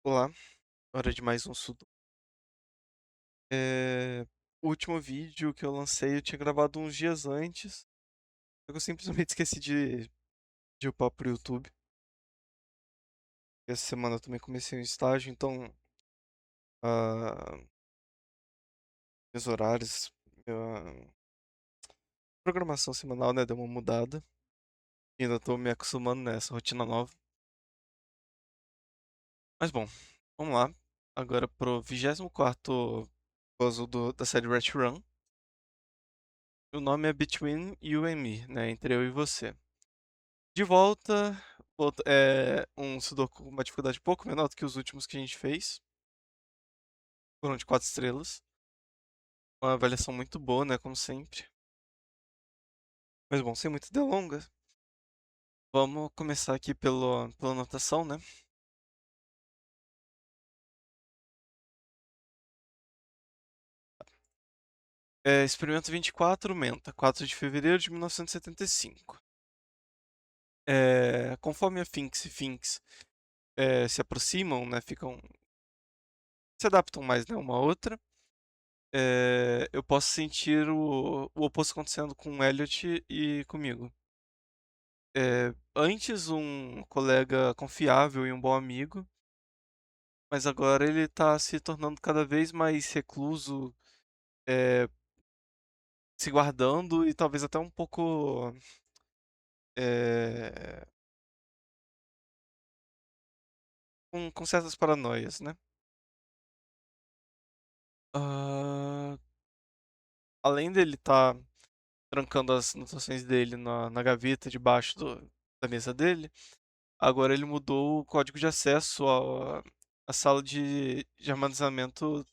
Olá, hora de mais um Sudoku. O último vídeo que eu lancei eu tinha gravado uns dias antes, só que eu simplesmente esqueci de upar pro YouTube. Essa semana eu também comecei um estágio, então ah, meus horários, minha programação semanal, né, deu uma mudada. E ainda tô me acostumando nessa rotina nova. Mas bom, vamos lá. Agora pro 24º puzzle da série Rat Run. O nome é Between You and Me, né, entre eu e você. De volta, é um Sudoku com uma dificuldade um pouco menor do que os últimos que a gente fez. Foram de 4 estrelas. Uma avaliação muito boa, né? Como sempre. Mas bom, sem muitas delongas, vamos começar aqui pela anotação, né? Experimento 24, Menta, 4 de fevereiro de 1975. Conforme a Finks e Finks se aproximam, né? Se adaptam mais, né? Uma à outra. Eu posso sentir o oposto acontecendo com o Elliot e comigo. Antes um colega confiável e um bom amigo, mas agora ele tá se tornando cada vez mais recluso, eh, se guardando e talvez até um pouco eh, com certas paranoias, né? Ah, além dele estar trancando as anotações dele na gaveta debaixo da mesa dele, agora ele mudou o código de acesso à sala de armazenamento de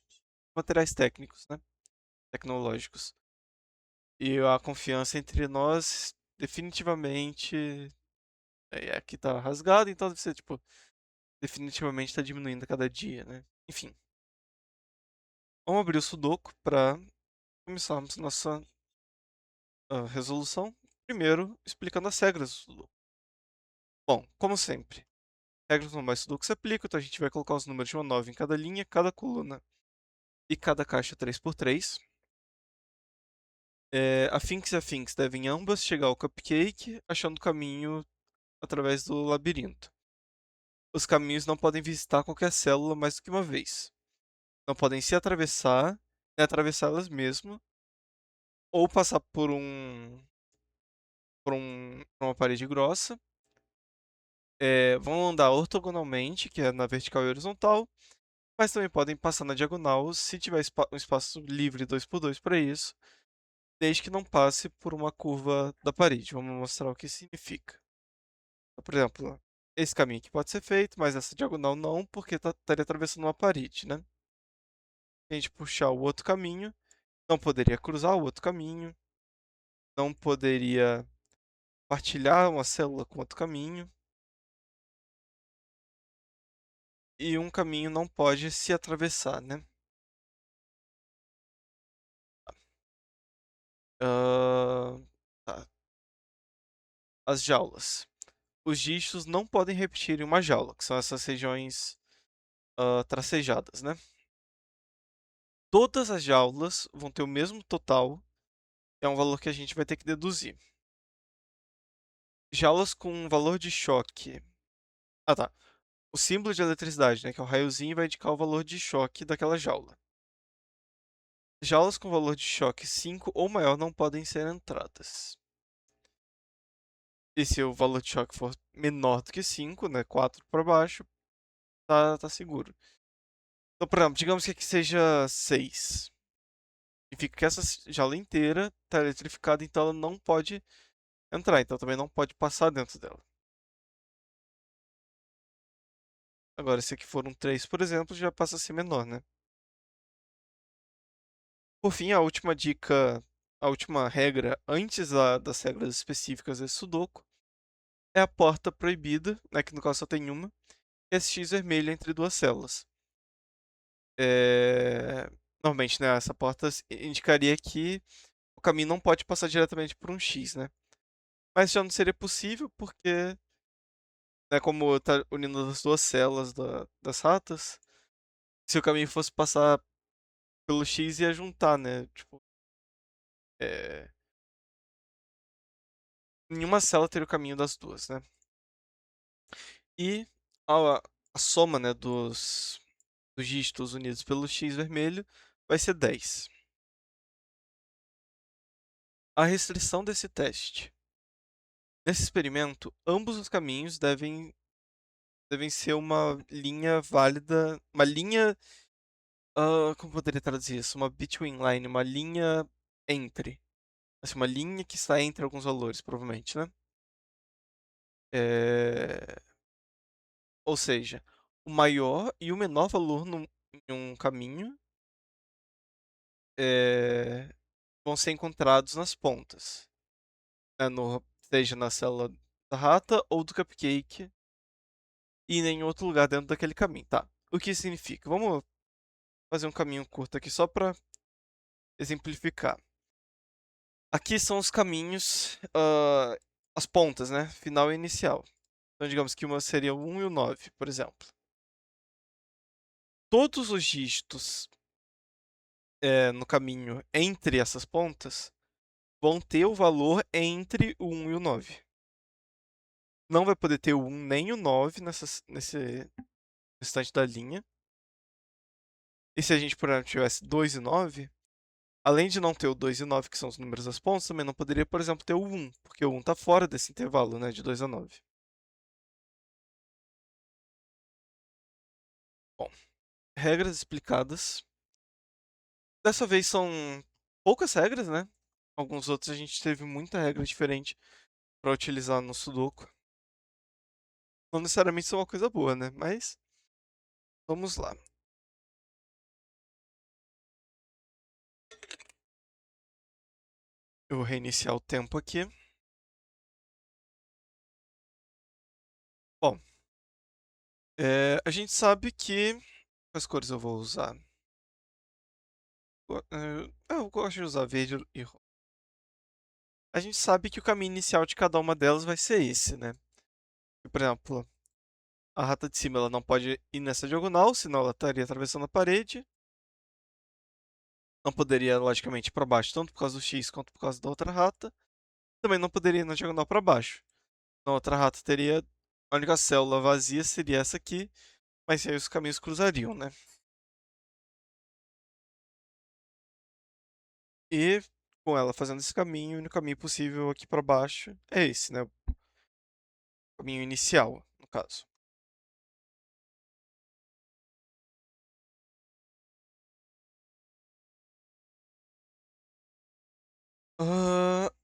materiais técnicos, né? Tecnológicos. E a confiança entre nós definitivamente aqui tá rasgada, então você, tipo, definitivamente tá diminuindo a cada dia, né? Enfim, vamos abrir o Sudoku para começarmos nossa resolução. Primeiro, explicando as regras do Sudoku. Bom, como sempre, regras normais do Sudoku se aplicam, então a gente vai colocar os números de 1 a 9 em cada linha, cada coluna e cada caixa 3x3. A Finks e a Finks devem ambas chegar ao cupcake, achando o caminho através do labirinto. Os caminhos não podem visitar qualquer célula mais do que uma vez. Não podem se atravessar, nem atravessá-las mesmo, ou passar por uma parede grossa. Vão andar ortogonalmente, que é na vertical e horizontal, mas também podem passar na diagonal se tiver um espaço livre 2x2 para isso, desde que não passe por uma curva da parede. Vamos mostrar o que significa. Então, por exemplo, esse caminho aqui pode ser feito, mas essa diagonal não, porque estaria atravessando uma parede, né? Se a gente puxar o outro caminho, não poderia cruzar o outro caminho, não poderia partilhar uma célula com outro caminho, e um caminho não pode se atravessar, né? Ah, tá. As jaulas. Os dígitos não podem repetir em uma jaula, que são essas regiões tracejadas, né? Todas as jaulas vão ter o mesmo total, é um valor que a gente vai ter que deduzir. Jaulas com um valor de choque. Ah, tá. O símbolo de eletricidade, né, que é o raiozinho, vai indicar o valor de choque daquela jaula. Jaulas com valor de choque 5 ou maior não podem ser entradas. E se o valor de choque for menor do que 5, né, 4 para baixo, tá seguro. Então, por exemplo, digamos que aqui seja 6. Significa que essa jaula inteira está eletrificada, então ela não pode entrar, então também não pode passar dentro dela. Agora, se aqui for um 3, por exemplo, já passa a ser menor, né? Por fim, a última dica, a última regra antes das regras específicas desse Sudoku é a porta proibida, né, que no caso só tem uma, e esse X vermelho entre duas células. Normalmente, né, essa porta indicaria que o caminho não pode passar diretamente por um X, né? Mas já não seria possível porque né, como tá unindo as duas células das ratas. Se o caminho fosse passar pelo X, ia juntar, né? Tipo, é, nenhuma célula teria o caminho das duas, né? E a soma, né, dos dígitos unidos pelo X vermelho vai ser 10. A restrição desse teste. Nesse experimento, ambos os caminhos devem ser uma linha válida, uma linha, como poderia traduzir isso? Uma between line, uma linha entre. Assim, uma linha que está entre alguns valores, provavelmente, né? É, ou seja, o maior e o menor valor em um caminho é, vão ser encontrados nas pontas, né? Seja na célula da rata ou do cupcake e em nenhum outro lugar dentro daquele caminho, tá? O que isso significa? Vamos fazer um caminho curto aqui só para exemplificar. Aqui são os caminhos, as pontas, né? Final e inicial. Então, digamos que uma seria o 1 e o 9, por exemplo. Todos os dígitos no caminho entre essas pontas vão ter o valor entre o 1 e o 9. Não vai poder ter o 1 nem o 9 nesse restante da linha. E se a gente, por exemplo, tivesse 2 e 9, além de não ter o 2 e o 9, que são os números das pontas, também não poderia, por exemplo, ter o 1, porque o 1 está fora desse intervalo, né, de 2 a 9. Bom, regras explicadas. Dessa vez são poucas regras, né? Alguns outros a gente teve muita regra diferente para utilizar no Sudoku. Não necessariamente isso é uma coisa boa, né? Mas vamos lá. Eu vou reiniciar o tempo aqui. Bom, a gente sabe que. Quais cores eu vou usar? Eu gosto de usar verde e roxo. A gente sabe que o caminho inicial de cada uma delas vai ser esse, né? Por exemplo, a rata de cima ela não pode ir nessa diagonal, senão ela estaria atravessando a parede. Não poderia, logicamente, ir para baixo, tanto por causa do X quanto por causa da outra rata. Também não poderia ir na diagonal para baixo. Na outra rata teria. A única célula vazia seria essa aqui, mas aí os caminhos cruzariam, né? E com ela fazendo esse caminho, o único caminho possível aqui para baixo é esse, né? O caminho inicial, no caso.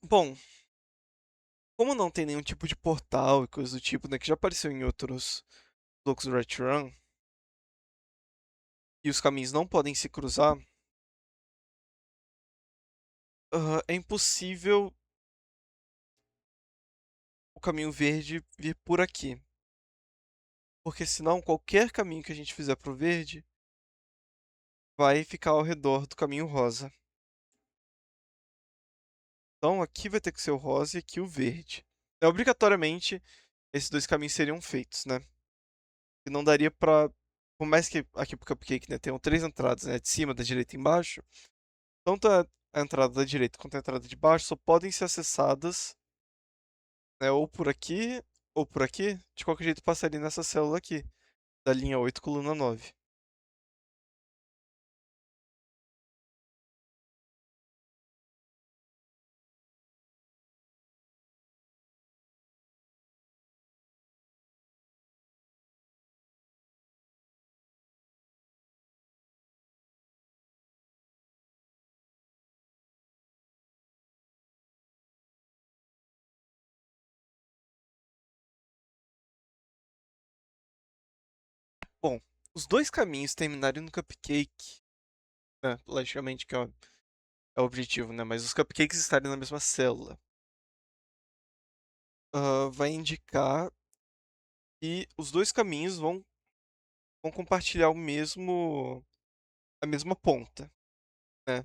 Bom, como não tem nenhum tipo de portal e coisa do tipo, né, que já apareceu em outros Locus Right Run, e os caminhos não podem se cruzar, é impossível o caminho verde vir por aqui. Porque senão qualquer caminho que a gente fizer pro verde vai ficar ao redor do caminho rosa. Então aqui vai ter que ser o rosa e aqui o verde. Obrigatoriamente esses dois caminhos seriam feitos, né? E não daria pra. Por mais que aqui pro Cupcake, né, tenham três entradas, né? De cima, da direita e embaixo. Tanto a entrada da direita quanto a entrada de baixo só podem ser acessadas, né, ou por aqui. De qualquer jeito passaria nessa célula aqui, da linha 8, coluna 9. Bom, os dois caminhos terminarem no Cupcake, né, logicamente que é o objetivo, né? Mas os cupcakes estarem na mesma célula vai indicar que os dois caminhos vão compartilhar a mesma ponta, né?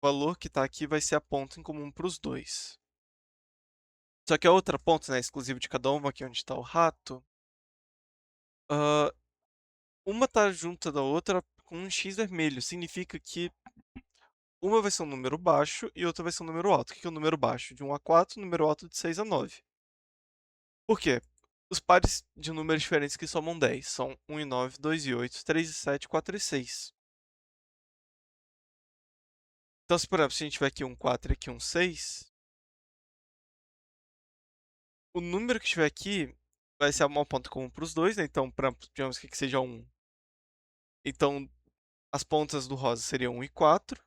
O valor que está aqui vai ser a ponta em comum para os dois. Só que a outra ponta, né, exclusiva de cada uma, aqui onde está o rato, ah, uma tá junta da outra com um X vermelho. Significa que uma vai ser um número baixo e outra vai ser um número alto. O que é um número baixo? De 1 a 4, número alto de 6 a 9. Por quê? Os pares de números diferentes que somam 10 são 1 e 9, 2 e 8, 3 e 7, 4 e 6. Então, se por exemplo, se a gente tiver aqui um 4 e aqui um 6, o número que estiver aqui vai ser uma ponta comum para os dois, né? Então, digamos que seja 1. Então, as pontas do rosa seriam 1 e 4,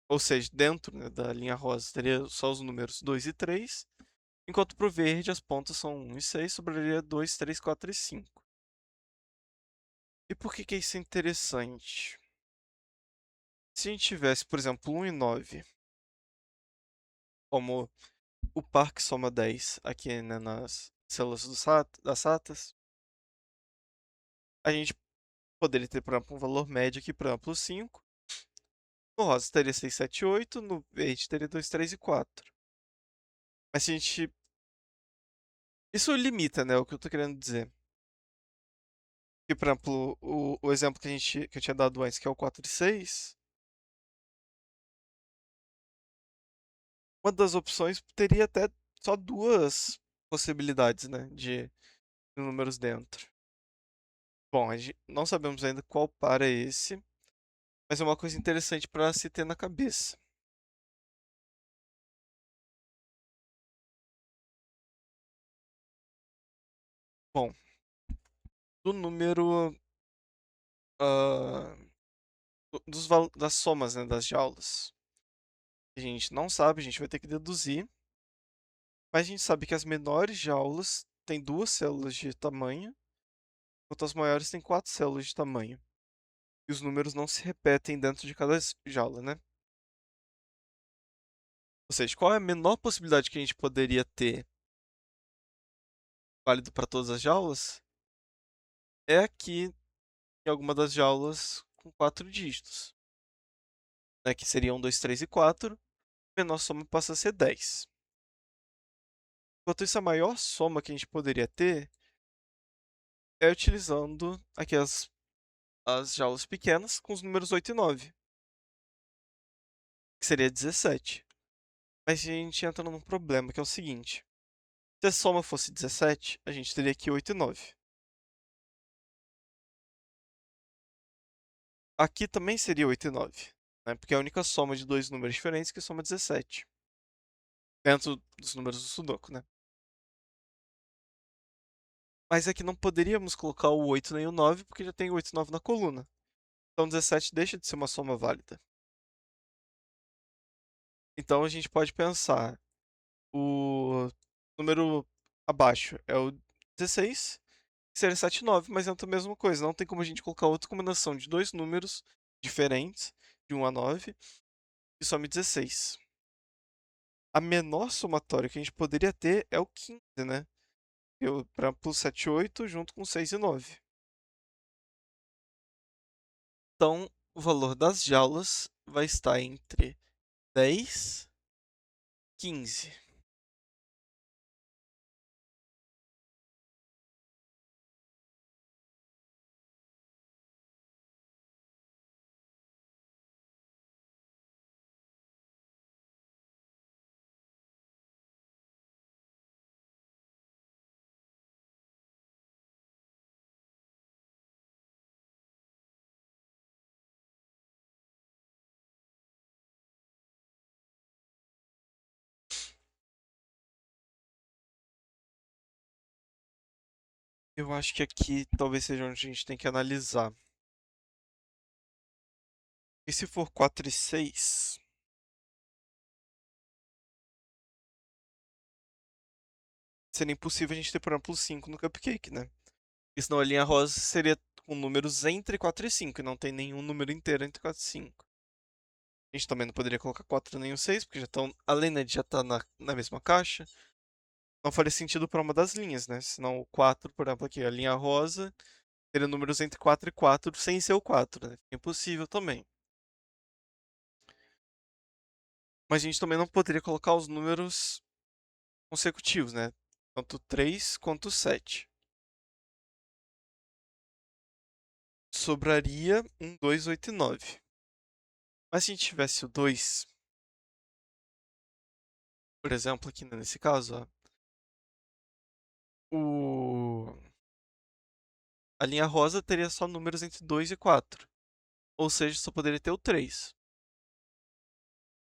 ou seja, dentro, né, da linha rosa teria só os números 2 e 3, enquanto para o verde as pontas são 1 e 6, sobraria 2, 3, 4 e 5. E por que isso é interessante? Se a gente tivesse, por exemplo, 1 e 9 como o par que soma 10 aqui, né, nas células das SATAs, a gente poderia ter, por exemplo, um valor médio aqui, por exemplo, 5. No rosa teria 6, 7, 8. No verde teria 2, 3 e 4. Mas se a gente... Isso limita, né, o que eu tô querendo dizer. Que, por exemplo, o exemplo que eu tinha dado antes, que é o 4 e 6, uma das opções teria até só duas possibilidades, né, de números dentro. Bom, a gente não sabemos ainda qual par é esse, mas é uma coisa interessante para se ter na cabeça. Bom, do número ah, das somas, né, das jaulas, a gente não sabe, a gente vai ter que deduzir, mas a gente sabe que as menores jaulas têm duas células de tamanho, enquanto as maiores têm quatro células de tamanho. E os números não se repetem dentro de cada jaula, né? Ou seja, qual é a menor possibilidade que a gente poderia ter válido para todas as jaulas? É aqui em alguma das jaulas com quatro dígitos, né? Que seriam 2, 3 e 4. A menor soma passa a ser 10. Enquanto isso, a maior soma que a gente poderia ter é utilizando aqui as jaulas pequenas com os números 8 e 9, que seria 17. Mas a gente entra num problema, que é o seguinte. Se a soma fosse 17, a gente teria aqui 8 e 9. Aqui também seria 8 e 9, né? Porque é a única soma de dois números diferentes que soma 17. Dentro dos números do Sudoku, né? Mas aqui não poderíamos colocar o 8 nem o 9, porque já tem o 8 e 9 na coluna. Então 17 deixa de ser uma soma válida. Então a gente pode pensar, o número abaixo é o 16, que seria 7 e 9, mas entra a mesma coisa. Não tem como a gente colocar outra combinação de dois números diferentes, de 1 a 9, e some 16. A menor somatória que a gente poderia ter é o 15, né? Eu, por exemplo, 7 e 8 junto com 6 e 9. Então, o valor das jaulas vai estar entre 10 e 15. Eu acho que aqui talvez seja onde a gente tem que analisar. E se for 4 e 6, seria impossível a gente ter, por exemplo, 5 no cupcake, né? Porque senão a linha rosa seria com números entre 4 e 5, e não tem nenhum número inteiro entre 4 e 5. A gente também não poderia colocar 4 nem o 6, porque já estão, além né, de já estar na mesma caixa, não faria sentido para uma das linhas, né? Senão o 4, por exemplo, aqui, a linha rosa, teria números entre 4 e 4 sem ser o 4, né? É impossível também. Mas a gente também não poderia colocar os números consecutivos, né? Tanto 3 quanto 7. Sobraria um 2, 8 e 9. Mas se a gente tivesse o 2, por exemplo, aqui nesse caso, ó, a linha rosa teria só números entre 2 e 4. Ou seja, só poderia ter o 3.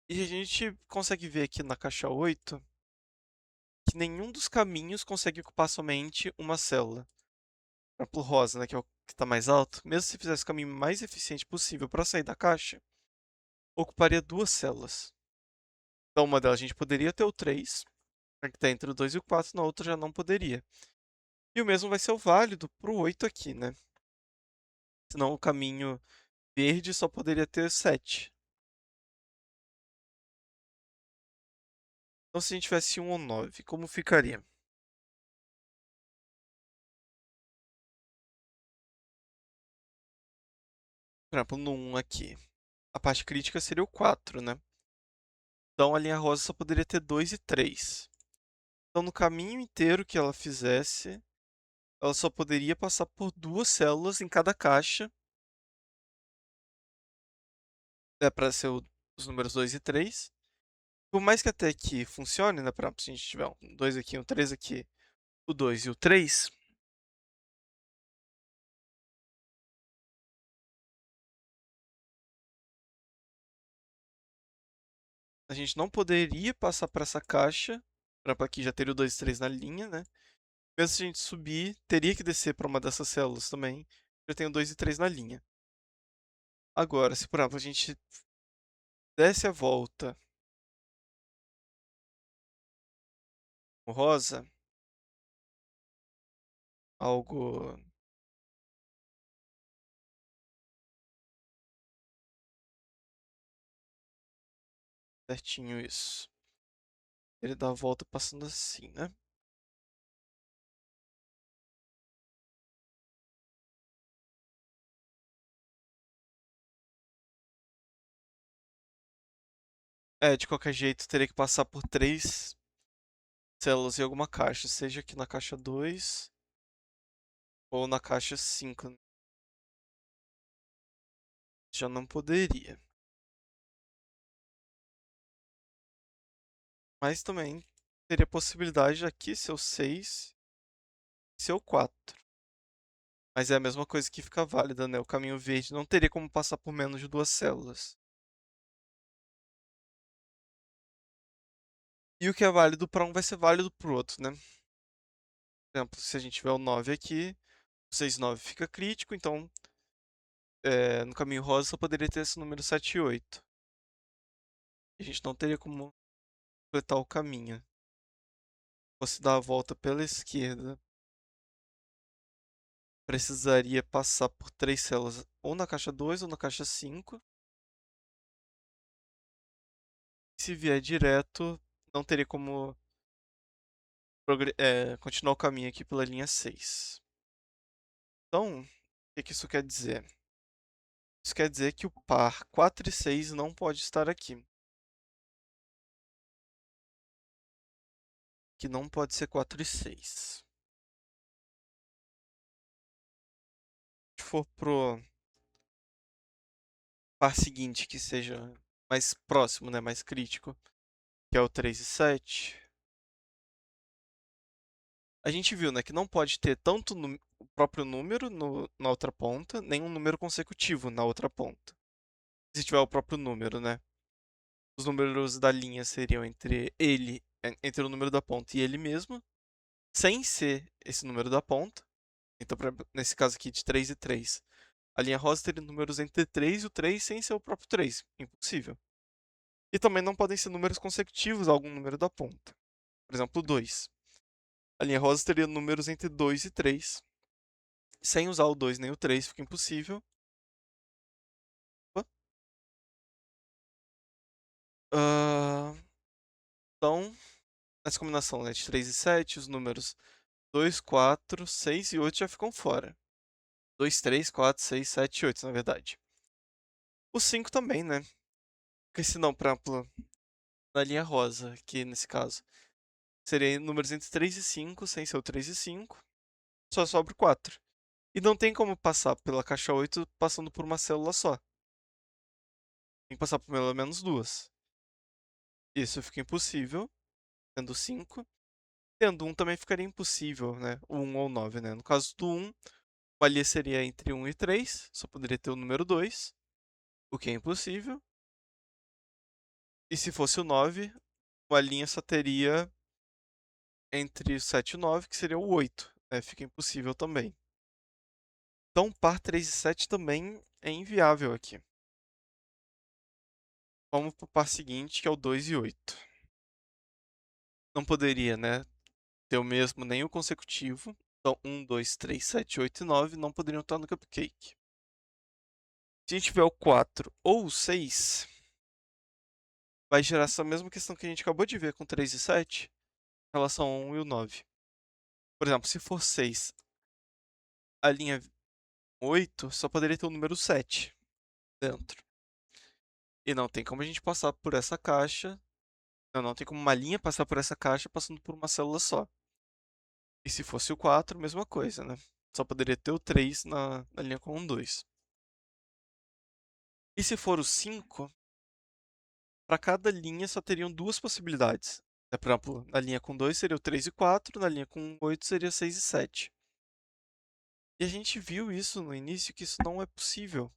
E a gente consegue ver aqui na caixa 8 que nenhum dos caminhos consegue ocupar somente uma célula. Por exemplo, o rosa, né, que é o que está mais alto, mesmo se fizesse o caminho mais eficiente possível para sair da caixa, ocuparia duas células. Então, uma delas a gente poderia ter o 3, que está entre o 2 e o 4, na outra já não poderia. E o mesmo vai ser o válido para o 8 aqui, né? Senão o caminho verde só poderia ter 7. Então, se a gente tivesse 1 ou 9, como ficaria? Por exemplo, no 1 aqui, a parte crítica seria o 4, né? Então, a linha rosa só poderia ter 2 e 3. Então, no caminho inteiro que ela fizesse, ela só poderia passar por duas células em cada caixa. É para ser os números 2 e 3. Por mais que até aqui funcione, né? Por exemplo, se a gente tiver um 2 aqui, um 3 aqui, o 2 e o 3, a gente não poderia passar para essa caixa. Por exemplo, aqui já teria o 2 e 3 na linha, né? Mesmo se a gente subir, teria que descer para uma dessas células também. Já tem o 2 e 3 na linha. Agora, se por exemplo a gente desse a volta no rosa, algo certinho isso. Ele dá a volta passando assim, né? É, de qualquer jeito, teria que passar por três células em alguma caixa, seja aqui na caixa 2 ou na caixa 5, né? Já não poderia. Mas também teria possibilidade aqui ser o 6 e ser o 4. Mas é a mesma coisa que fica válida, né? O caminho verde não teria como passar por menos de duas células. E o que é válido para um vai ser válido para o outro, né? Por exemplo, se a gente tiver o 9 aqui, o 6 e 9 fica crítico, então no caminho rosa só poderia ter esse número 7 e 8. A gente não teria como completar o caminho. Se fosse dar a volta pela esquerda, precisaria passar por três células, ou na caixa 2 ou na caixa 5. Se vier direto, não teria como continuar o caminho aqui pela linha 6. Então, o que isso quer dizer? Isso quer dizer que o par 4 e 6 não pode estar aqui. Que não pode ser 4 e 6. Se for pro par seguinte, que seja mais próximo, né, mais crítico, que é o 3 e 7, a gente viu, né, que não pode ter tanto o próprio número na outra ponta, nem um número consecutivo na outra ponta. Se tiver o próprio número, né? Os números da linha seriam entre o número da ponta e ele mesmo, sem ser esse número da ponta. Então, nesse caso aqui de 3 e 3, a linha rosa teria números entre 3 e o 3 sem ser o próprio 3. Impossível. E também não podem ser números consecutivos a algum número da ponta. Por exemplo, 2. A linha rosa teria números entre 2 e 3. Sem usar o 2 nem o 3, fica impossível. Ah, então, nessa combinação, né, de 3 e 7, os números 2, 4, 6 e 8 já ficam fora. 2, 3, 4, 6, 7 e 8, na verdade. O 5 também, né? Porque senão, por exemplo, na linha rosa, aqui nesse caso, seria números entre 3 e 5, sem ser o 3 e 5, só sobra o 4. E não tem como passar pela caixa 8 passando por uma célula só. Tem que passar por pelo menos duas. Isso fica impossível, tendo 5. Tendo 1 também ficaria impossível, né? O 1 ou 9, né? No caso do 1, a linha seria entre 1 e 3, só poderia ter o número 2, o que é impossível. E se fosse o 9, a linha só teria entre o 7 e o 9, que seria o 8, né? Fica impossível também. Então, par 3 e 7 também é inviável aqui. Vamos para o par seguinte, que é o 2 e 8. Não poderia, né, ter o mesmo nem o consecutivo. Então, 1, 2, 3, 7, 8 e 9 não poderiam estar no cupcake. Se a gente tiver o 4 ou o 6, vai gerar essa mesma questão que a gente acabou de ver com 3 e 7, em relação ao 1 e o 9. Por exemplo, se for 6, a linha 8 só poderia ter o número 7 dentro. E não tem como a gente passar por essa caixa. Não tem como uma linha passar por essa caixa passando por uma célula só. E se fosse o 4, mesma coisa, né? Só poderia ter o 3 na linha com o 2. E se for o 5, para cada linha só teriam duas possibilidades. Por exemplo, na linha com 2 seria o 3 e 4, na linha com 8 seria 6 e 7. E a gente viu isso no início, que isso não é possível.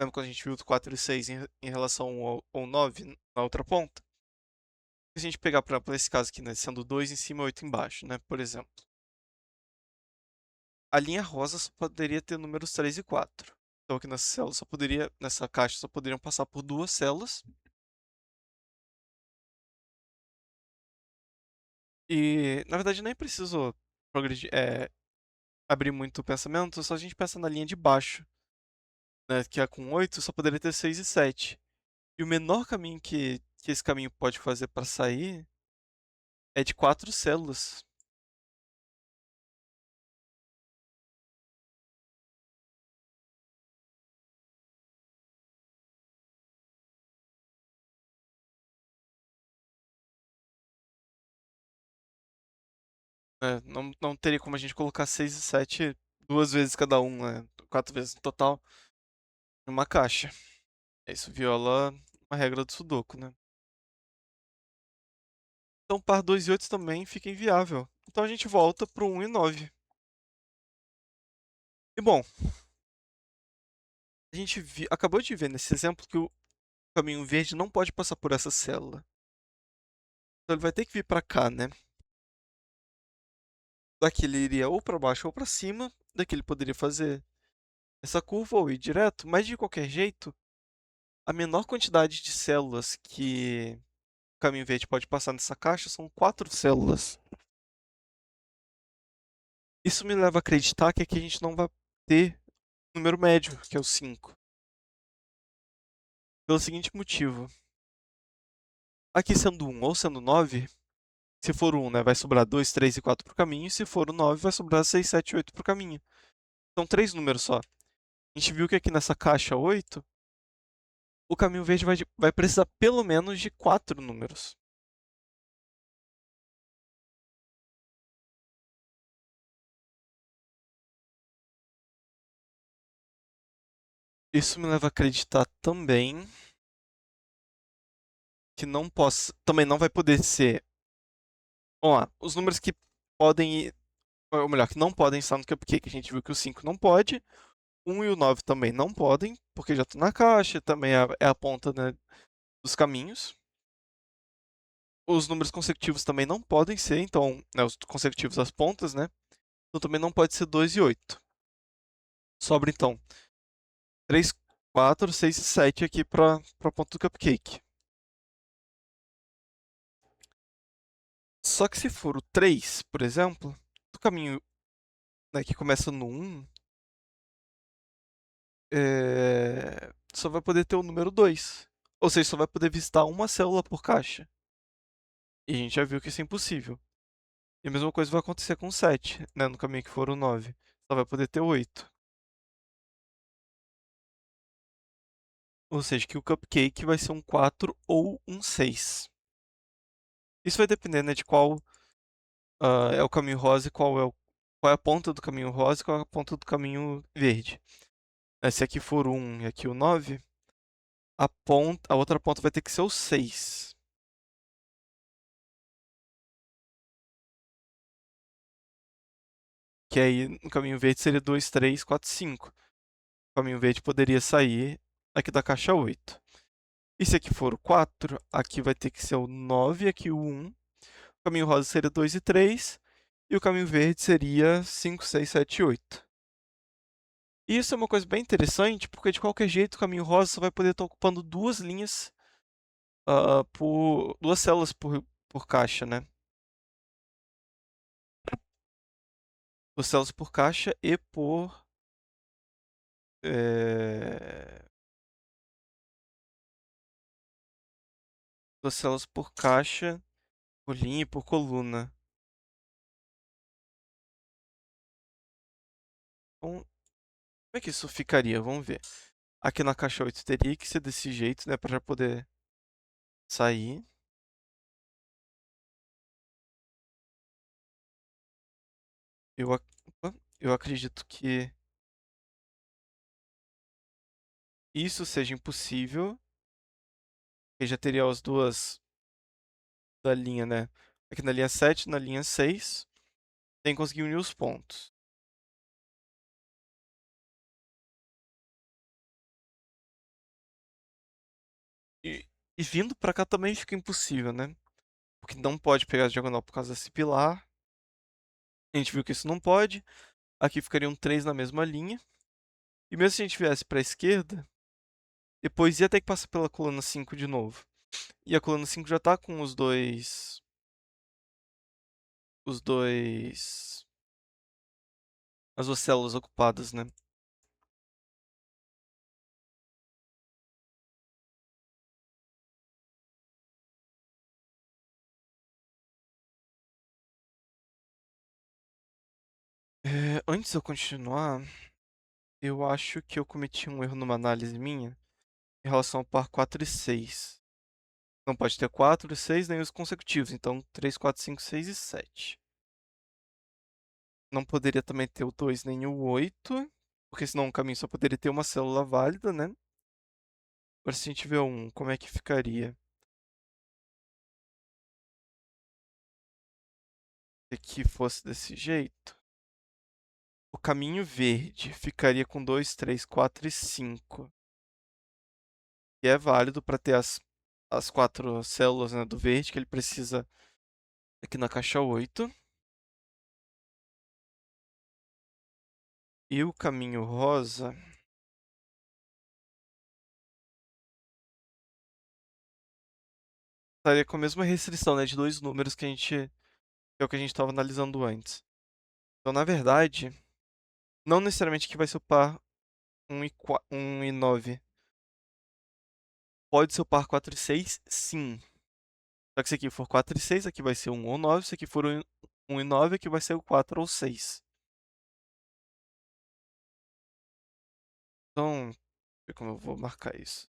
Lembra quando a gente viu o 4 e 6 em relação ao 9 na outra ponta? Se a gente pegar, por exemplo, nesse caso aqui, né, sendo 2 em cima e 8 embaixo, né, por exemplo. A linha rosa só poderia ter números 3 e 4. Então aqui nessa célula nessa caixa só poderiam passar por duas células. E na verdade nem preciso progredir, abrir muito o pensamento, só a gente pensa na linha de baixo, né, que é com 8, só poderia ter 6 e 7. E o menor caminho que esse caminho pode fazer para sair é de 4 células. Né? Não teria como a gente colocar 6 e 7 duas vezes cada um, né? 4 vezes no total, em uma caixa. Isso viola uma regra do Sudoku, né? Então par 2 e 8 também fica inviável. Então a gente volta para o 1 e 9. E bom, a gente acabou de ver nesse exemplo que o caminho verde não pode passar por essa célula. Então ele vai ter que vir para cá, né? Daqui ele iria ou para baixo ou para cima. Daqui ele poderia fazer essa curva ou ir direto. Mas de qualquer jeito, a menor quantidade de células que o caminho verde pode passar nessa caixa são 4 células. Isso me leva a acreditar que aqui a gente não vai ter número médio, que é o 5. Pelo seguinte motivo. Aqui sendo 1 ou sendo 9, se for 1, né, vai sobrar 2, 3 e 4 para o caminho. E se for o 9, vai sobrar 6, 7 e 8 para o caminho. São 3 números só. A gente viu que aqui nessa caixa 8, o caminho verde vai precisar pelo menos de 4 números. Isso me leva a acreditar também que também não vai poder ser. Vamos lá, os números que podem ir, ou melhor, que não podem estar no cupcake. A gente viu que o 5 não pode, 1 e o 9 também não podem, porque já estão na caixa, também é a ponta, né, dos caminhos. Os números consecutivos também não podem ser, então, né, os consecutivos das pontas, né? Então também não pode ser 2 e 8. Sobra então 3, 4, 6 e 7 aqui para a ponta do cupcake. Só que se for o 3, por exemplo, do caminho, né, que começa no 1, só vai poder ter o número 2. Ou seja, só vai poder visitar uma célula por caixa. E a gente já viu que isso é impossível. E a mesma coisa vai acontecer com o 7, né, no caminho que for o 9. Só vai poder ter 8. Ou seja, que o cupcake vai ser um 4 ou um 6. Isso vai depender, né, de qual é o caminho rosa e qual é a ponta do caminho rosa e qual é a ponta do caminho verde. Se aqui for o 1 e aqui o 9, a outra ponta vai ter que ser o 6. Que aí no caminho verde seria 2, 3, 4, 5. O caminho verde poderia sair aqui da caixa 8. E se aqui for o 4, aqui vai ter que ser o 9 e aqui o 1. O caminho rosa seria 2 e 3. E o caminho verde seria 5, 6, 7 e 8. E isso é uma coisa bem interessante, porque de qualquer jeito o caminho rosa só vai poder estar ocupando duas linhas, por duas células por caixa, né? Duas células por caixa e por é, duas células por caixa, por linha e por coluna. Então, como é que isso ficaria? Vamos ver. Aqui na caixa 8 teria que ser desse jeito, né? Para já poder sair. Opa, eu acredito que isso seja impossível. Porque já teria as duas da linha, né? Aqui na linha 7, na linha 6. Tem que conseguir unir os pontos. E, e vindo pra cá também fica impossível, né? Porque não pode pegar a diagonal por causa desse pilar. A gente viu que isso não pode. Aqui ficariam 3 na mesma linha. E mesmo se a gente viesse pra esquerda, depois ia ter que passar pela coluna 5 de novo. E a coluna 5 já tá com os dois. Os dois. As duas células ocupadas, né? Antes de eu continuar, eu acho que eu cometi um erro numa análise minha em relação ao par 4 e 6. Não pode ter 4 e 6 nem os consecutivos, então 3, 4, 5, 6 e 7. Não poderia também ter o 2 nem o 8, porque senão o caminho só poderia ter uma célula válida, né? Agora se a gente vê o 1, como é que ficaria? Se aqui fosse desse jeito, o caminho verde ficaria com 2, 3, 4 e 5. E é válido para ter as quatro células, né, do verde que ele precisa aqui na caixa 8. E o caminho rosa estaria com a mesma restrição, né, de dois números que é o que a gente estava analisando antes. Então, na verdade, não necessariamente que vai ser o par 1 e 9. Pode ser o par 4 e 6, sim. Só que se aqui for 4 e 6, aqui vai ser 1 ou 9. Se aqui for 1 e 9, aqui vai ser o 4 ou 6. Então, deixa eu ver como eu vou marcar isso.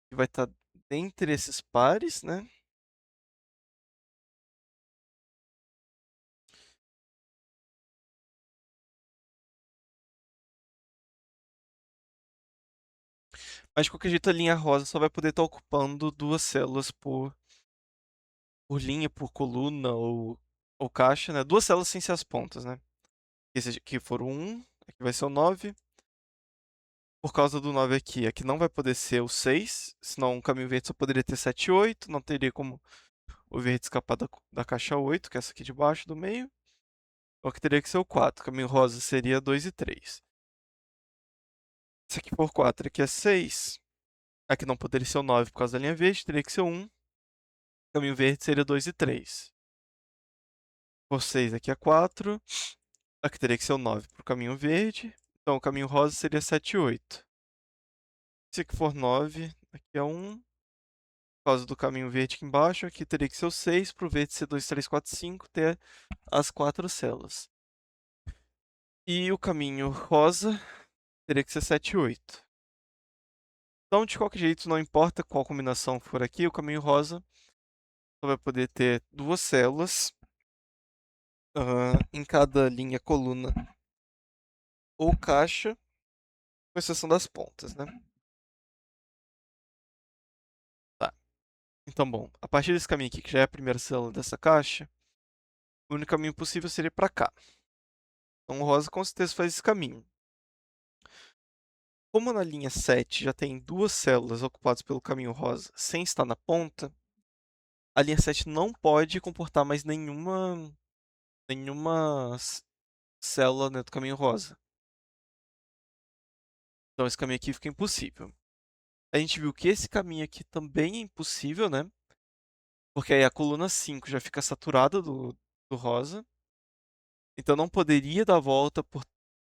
Aqui vai estar dentre esses pares, né? Mas de qualquer jeito a linha rosa só vai poder estar ocupando duas células por linha, por coluna ou caixa, né? Duas células sem ser as pontas, né? Esse aqui for o 1, aqui vai ser o 9. Por causa do 9 aqui, aqui não vai poder ser o 6, senão o caminho verde só poderia ter 7 e 8, não teria como o verde escapar da caixa 8, que é essa aqui de baixo, do meio. Então aqui teria que ser o 4, o caminho rosa seria 2 e 3. Se aqui for 4, aqui é 6. Aqui não poderia ser o 9 por causa da linha verde, teria que ser o 1. O caminho verde seria 2 e 3. Por 6 aqui é 4. Aqui teria que ser o 9 para o caminho verde. Então o caminho rosa seria 7 e 8. Se aqui for 9, aqui é 1. Por causa do caminho verde aqui embaixo, aqui teria que ser o 6 para o verde ser 2, 3, 4, 5, ter as 4 células. E o caminho rosa teria que ser 7 e 8. Então, de qualquer jeito, não importa qual combinação for aqui, o caminho rosa Só vai poder ter duas células em cada linha, coluna ou caixa, com exceção das pontas, né? Tá. Então, bom, a partir desse caminho aqui, que já é a primeira célula dessa caixa, o único caminho possível seria para cá. Então, o rosa com certeza faz esse caminho. Como na linha 7 já tem duas células ocupadas pelo caminho rosa sem estar na ponta, a linha 7 não pode comportar mais nenhuma célula dentro do caminho rosa. Então esse caminho aqui fica impossível. A gente viu que esse caminho aqui também é impossível, né? Porque aí a coluna 5 já fica saturada do rosa. Então não poderia dar a volta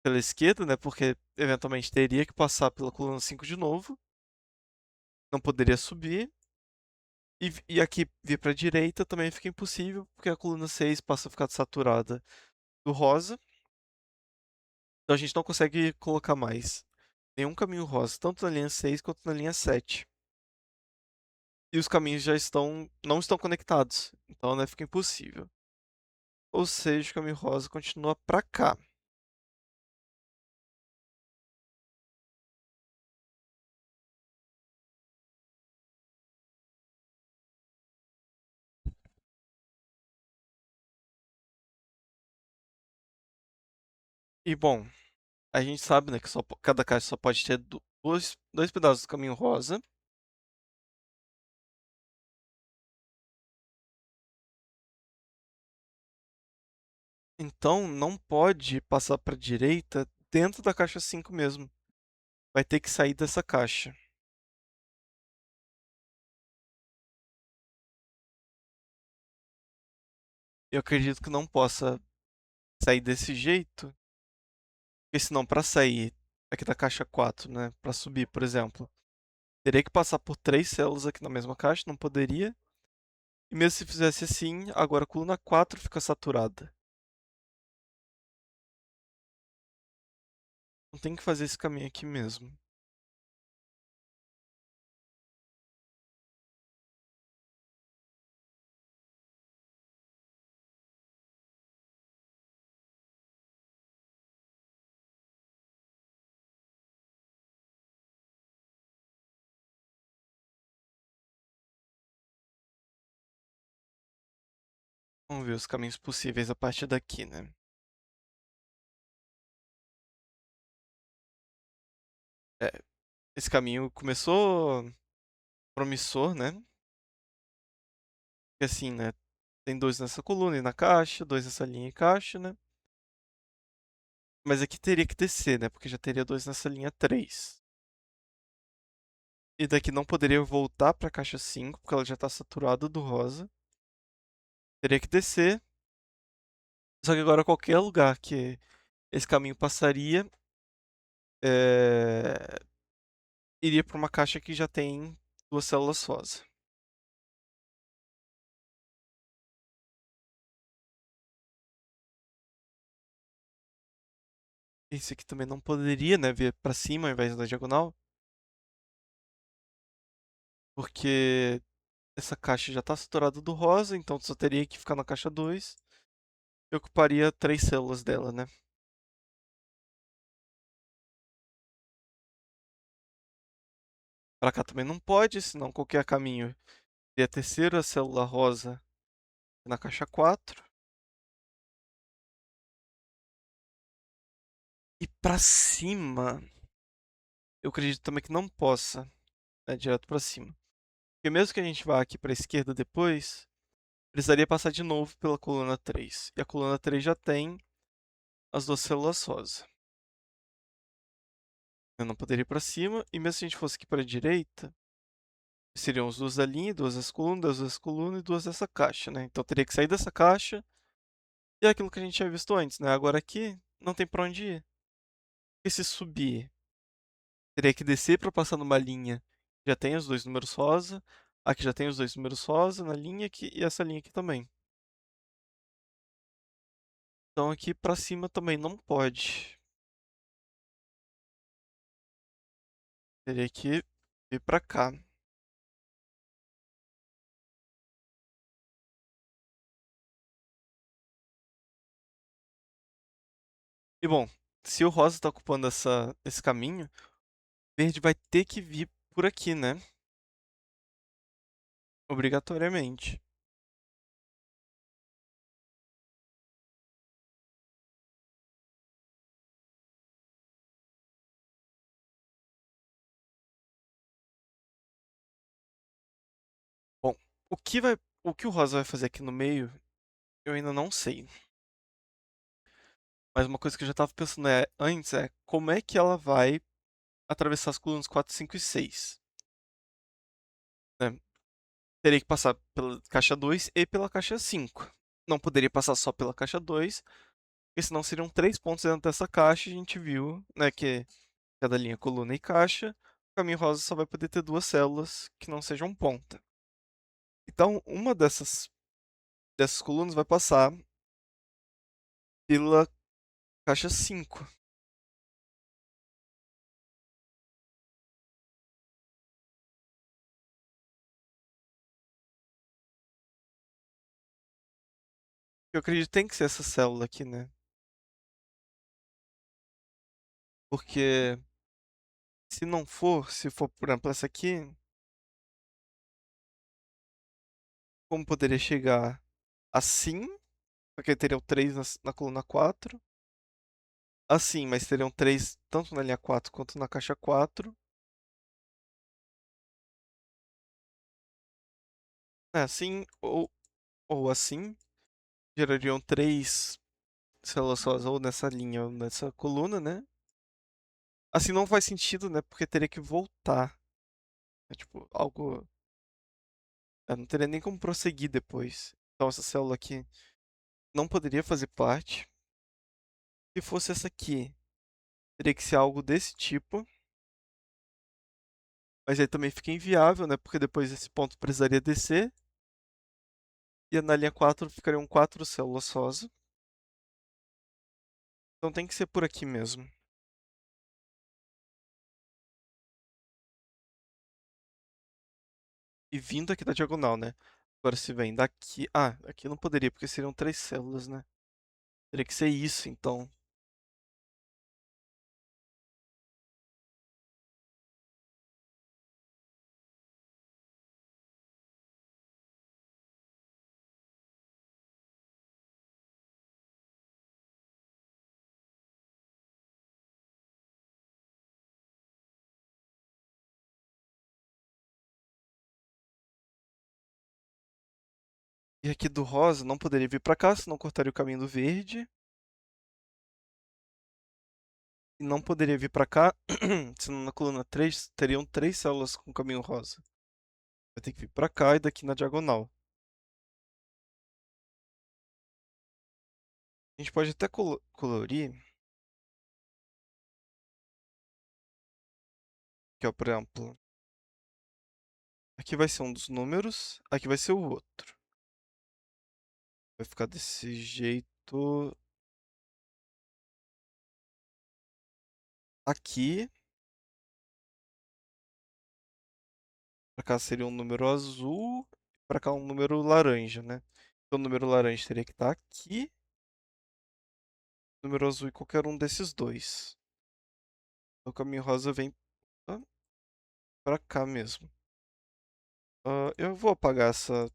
pela esquerda, né? Porque eventualmente teria que passar pela coluna 5 de novo. Não poderia subir. E aqui vir para a direita também fica impossível, porque a coluna 6 passa a ficar saturada do rosa. Então a gente não consegue colocar mais nenhum caminho rosa, tanto na linha 6 quanto na linha 7. E os caminhos não estão conectados, então né, fica impossível. Ou seja, o caminho rosa continua para cá. E bom, a gente sabe né, que cada caixa só pode ter dois pedaços do caminho rosa. Então não pode passar para a direita dentro da caixa 5 mesmo. Vai ter que sair dessa caixa. Eu acredito que não possa sair desse jeito, porque senão para sair aqui da caixa 4, né, para subir, por exemplo, teria que passar por três células aqui na mesma caixa, não poderia. E mesmo se fizesse assim, agora a coluna 4 fica saturada. Não tem que fazer esse caminho aqui mesmo. Vamos ver os caminhos possíveis a partir daqui, né? É, esse caminho começou promissor, né? Porque assim, né? Tem dois nessa coluna e na caixa, dois nessa linha e caixa, né? Mas aqui teria que descer, né? Porque já teria dois nessa linha 3. E daqui não poderia voltar para a caixa 5, porque ela já está saturada do rosa. Teria que descer. Só que agora qualquer lugar que esse caminho passaria, é, iria para uma caixa que já tem duas células rosa. Esse aqui também não poderia, né, vir para cima ao invés da diagonal, porque essa caixa já está saturada do rosa, então só teria que ficar na caixa 2 e ocuparia três células dela, né? Para cá também não pode, senão qualquer caminho teria a terceira célula rosa na caixa 4. E para cima, eu acredito também que não possa, né, direto para cima. Porque mesmo que a gente vá aqui para a esquerda depois, precisaria passar de novo pela coluna 3. E a coluna 3 já tem as duas células rosa. Eu não poderia ir para cima, e mesmo se a gente fosse aqui para a direita, seriam as duas da linha, duas das colunas e duas dessa caixa, né? Então teria que sair dessa caixa e é aquilo que a gente tinha visto antes, né? Agora aqui não tem para onde ir. E se subir, teria que descer para passar numa linha que já tem os dois números rosa, aqui já tem os dois números rosa na linha aqui e essa linha aqui também. Então aqui para cima também não pode. Teria que vir para cá. E bom, se o rosa tá ocupando esse caminho, o verde vai ter que vir por aqui, né? Obrigatoriamente. Bom, o que vai, o que o rosa vai fazer aqui no meio, eu ainda não sei. Mas uma coisa que eu já tava pensando antes é como é que ela vai atravessar as colunas 4, 5 e 6, né? Teria que passar pela caixa 2 e pela caixa 5. Não poderia passar só pela caixa 2, porque senão seriam 3 pontos dentro dessa caixa. E a gente viu, né, que cada linha, coluna e caixa, o caminho rosa só vai poder ter duas células que não sejam ponta. Então, uma dessas colunas vai passar pela caixa 5. Eu acredito que tem que ser essa célula aqui, né? Porque se não for, se for, por exemplo, essa aqui, como poderia chegar assim? Porque teriam 3 na coluna 4. Assim, mas teriam 3 tanto na linha 4 quanto na caixa 4. É, assim ou assim. Gerariam 3 células só, ou nessa linha ou nessa coluna, né? Assim não faz sentido, né? Porque teria que voltar. É tipo, algo. Não teria nem como prosseguir depois. Então essa célula aqui não poderia fazer parte. Se fosse essa aqui, teria que ser algo desse tipo. Mas aí também fica inviável, né? Porque depois esse ponto precisaria descer. E na linha 4 ficariam 4 células rosa. Então tem que ser por aqui mesmo. E vindo aqui da diagonal, né? Agora se vem daqui. Ah, aqui não poderia, porque seriam 3 células, né? Teria que ser isso, então. E aqui do rosa não poderia vir pra cá, senão cortaria o caminho do verde. E não poderia vir pra cá, senão na coluna 3 teriam 3 células com caminho rosa. Vai ter que vir pra cá e daqui na diagonal. A gente pode até colorir, que ó, por exemplo, aqui vai ser um dos números, aqui vai ser o outro. Vai ficar desse jeito aqui. Pra cá seria um número azul, pra cá um número laranja, né? Então o número laranja teria que estar aqui, número azul em qualquer um desses dois. O caminho rosa vem ah, pra cá mesmo. Eu vou apagar essa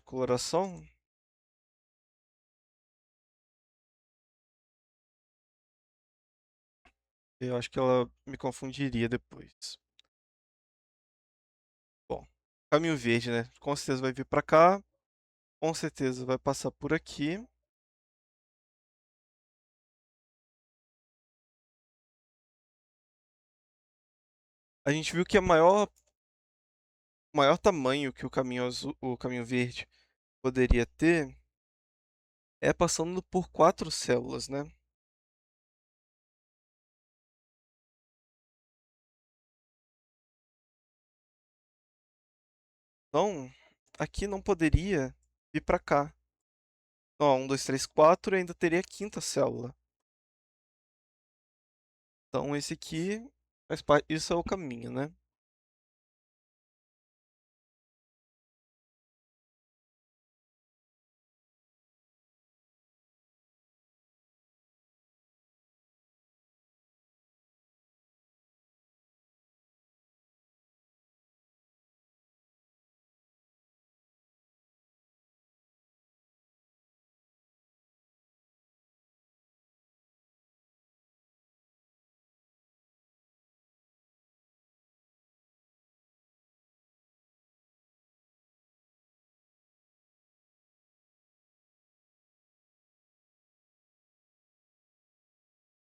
coloração. Eu acho que ela me confundiria depois. Bom, caminho verde, né? Com certeza vai vir pra cá. Com certeza vai passar por aqui. A gente viu que o maior tamanho que o caminho azul, o caminho verde poderia ter é passando por 4 células, né? Então, aqui não poderia vir pra cá. Ó, 1, 2, 3, 4 ainda teria a quinta célula. Então, esse aqui isso é o caminho, né?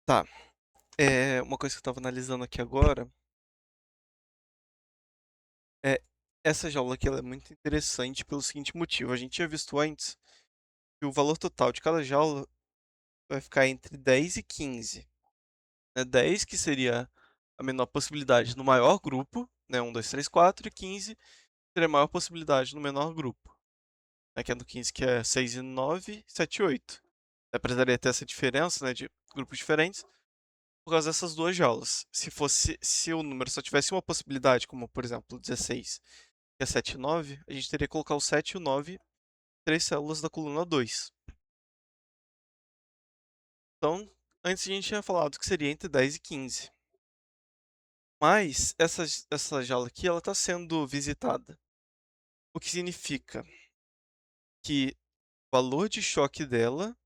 Tá. Uma coisa que eu tava analisando aqui agora é essa jaula aqui, ela é muito interessante pelo seguinte motivo. A gente tinha visto antes que o valor total de cada jaula vai ficar entre 10 e 15. Né? 10 que seria a menor possibilidade no maior grupo, né? 1, 2, 3, 4, e 15 seria a maior possibilidade no menor grupo. Né? Que é do 15 que é 6 e 9, 7 e 8. Precisaria ter essa diferença, né, de grupos diferentes por causa dessas duas jaulas. Se o número só tivesse uma possibilidade, como por exemplo 16, que é 7 e 9, a gente teria que colocar o 7 e o 9 três células da coluna 2. Então, antes a gente tinha falado que seria entre 10 e 15. Mas essa jaula aqui ela está sendo visitada. O que significa que o valor de choque dela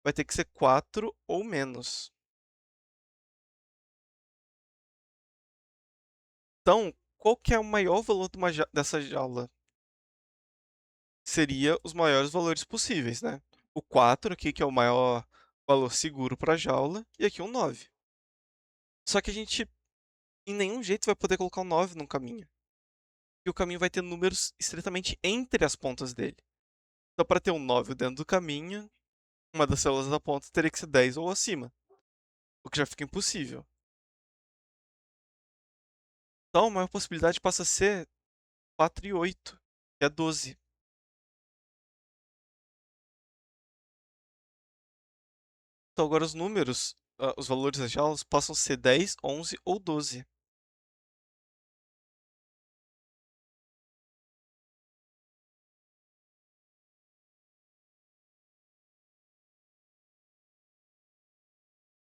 vai ter que ser 4 ou menos. Então, qual que é o maior valor dessa jaula? Seria os maiores valores possíveis, né? O 4 aqui, que é o maior valor seguro para a jaula, e aqui um 9. Só que a gente, em nenhum jeito, vai poder colocar um 9 no caminho. E o caminho vai ter números estritamente entre as pontas dele. Então, para ter um 9 dentro do caminho, uma das células da ponta teria que ser 10 ou acima, o que já fica impossível. Então, a maior possibilidade passa a ser 4 e 8, que é 12. Então, agora os números, os valores das jaulas, passam a ser 10, 11 ou 12.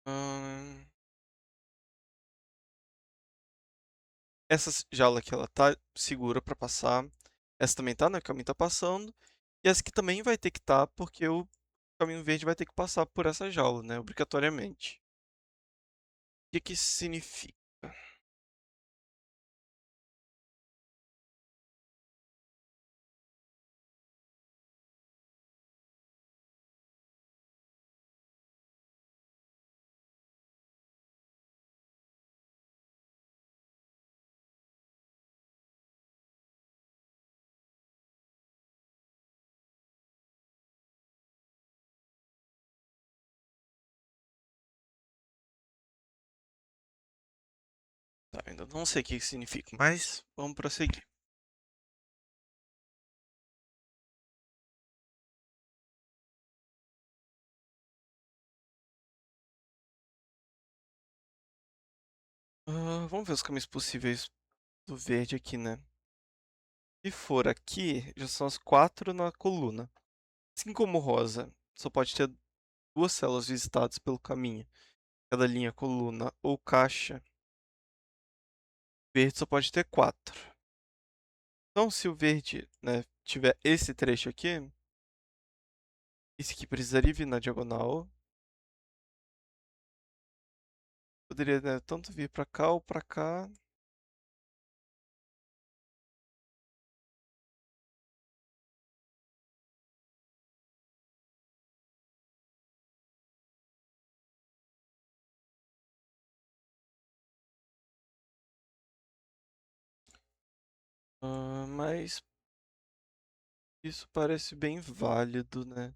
Hum, Essa jaula aqui, ela tá segura para passar. Essa também tá, né? O caminho tá passando. E essa aqui também vai ter que estar, porque o caminho verde vai ter que passar por essa jaula, né? Obrigatoriamente. O que que isso significa? Tá, ainda não sei o que que significa, mas vamos prosseguir. Vamos ver os caminhos possíveis do verde aqui, né? Se for aqui, já são as 4 na coluna. Assim como o rosa só pode ter duas células visitadas pelo caminho, cada linha, coluna ou caixa, verde só pode ter 4. Então, se o verde, né, tiver esse trecho aqui, esse aqui precisaria vir na diagonal. Poderia, né, tanto vir para cá ou para cá. Mas isso parece bem válido, né?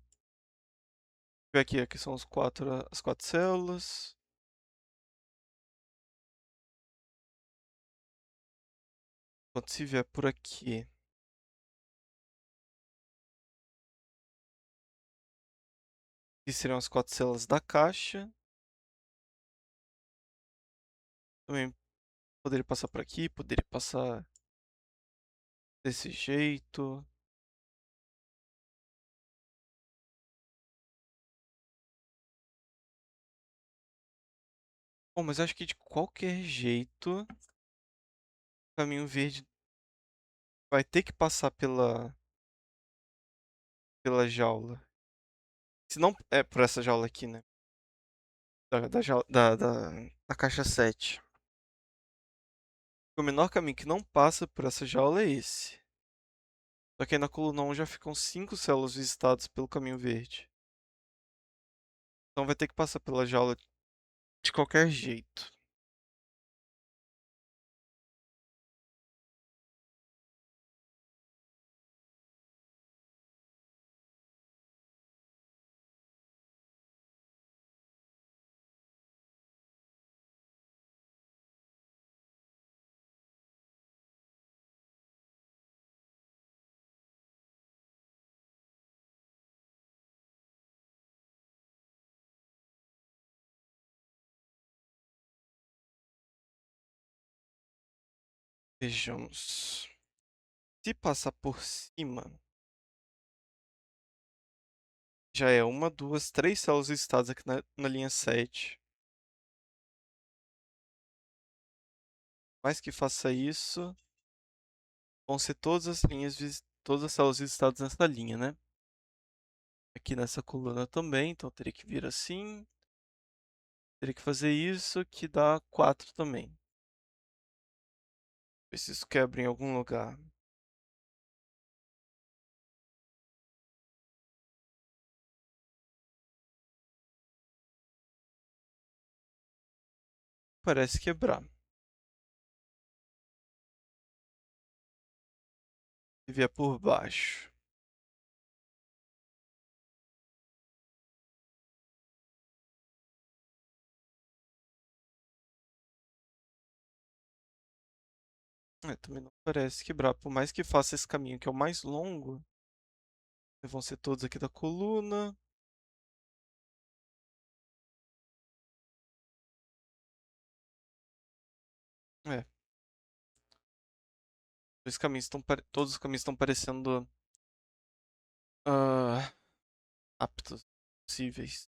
Ver aqui são as quatro células. Quando se vier por aqui, que seriam as quatro células da caixa. Também poderia passar por aqui, poderia passar desse jeito. Bom, mas acho que de qualquer jeito, o caminho verde vai ter que passar pela jaula. Se não é por essa jaula aqui, né? Da caixa 7. O menor caminho que não passa por essa jaula é esse. Só que aí na coluna 1 já ficam 5 células visitadas pelo caminho verde. Então vai ter que passar pela jaula de qualquer jeito. Vejamos. Se passar por cima, já é uma, duas, três células listadas aqui na linha 7. Mais que faça isso, vão ser todas as linhas, todas as células listadas nessa linha, né? Aqui nessa coluna também, então teria que vir assim. Teria que fazer isso, que dá 4 também. Ver se isso quebra em algum lugar. Parece quebrar. Se vier por baixo. Também não parece quebrar. Por mais que faça esse caminho que é o mais longo, vão ser todos aqui da coluna. É, todos os caminhos estão parecendo ah, aptos, possíveis.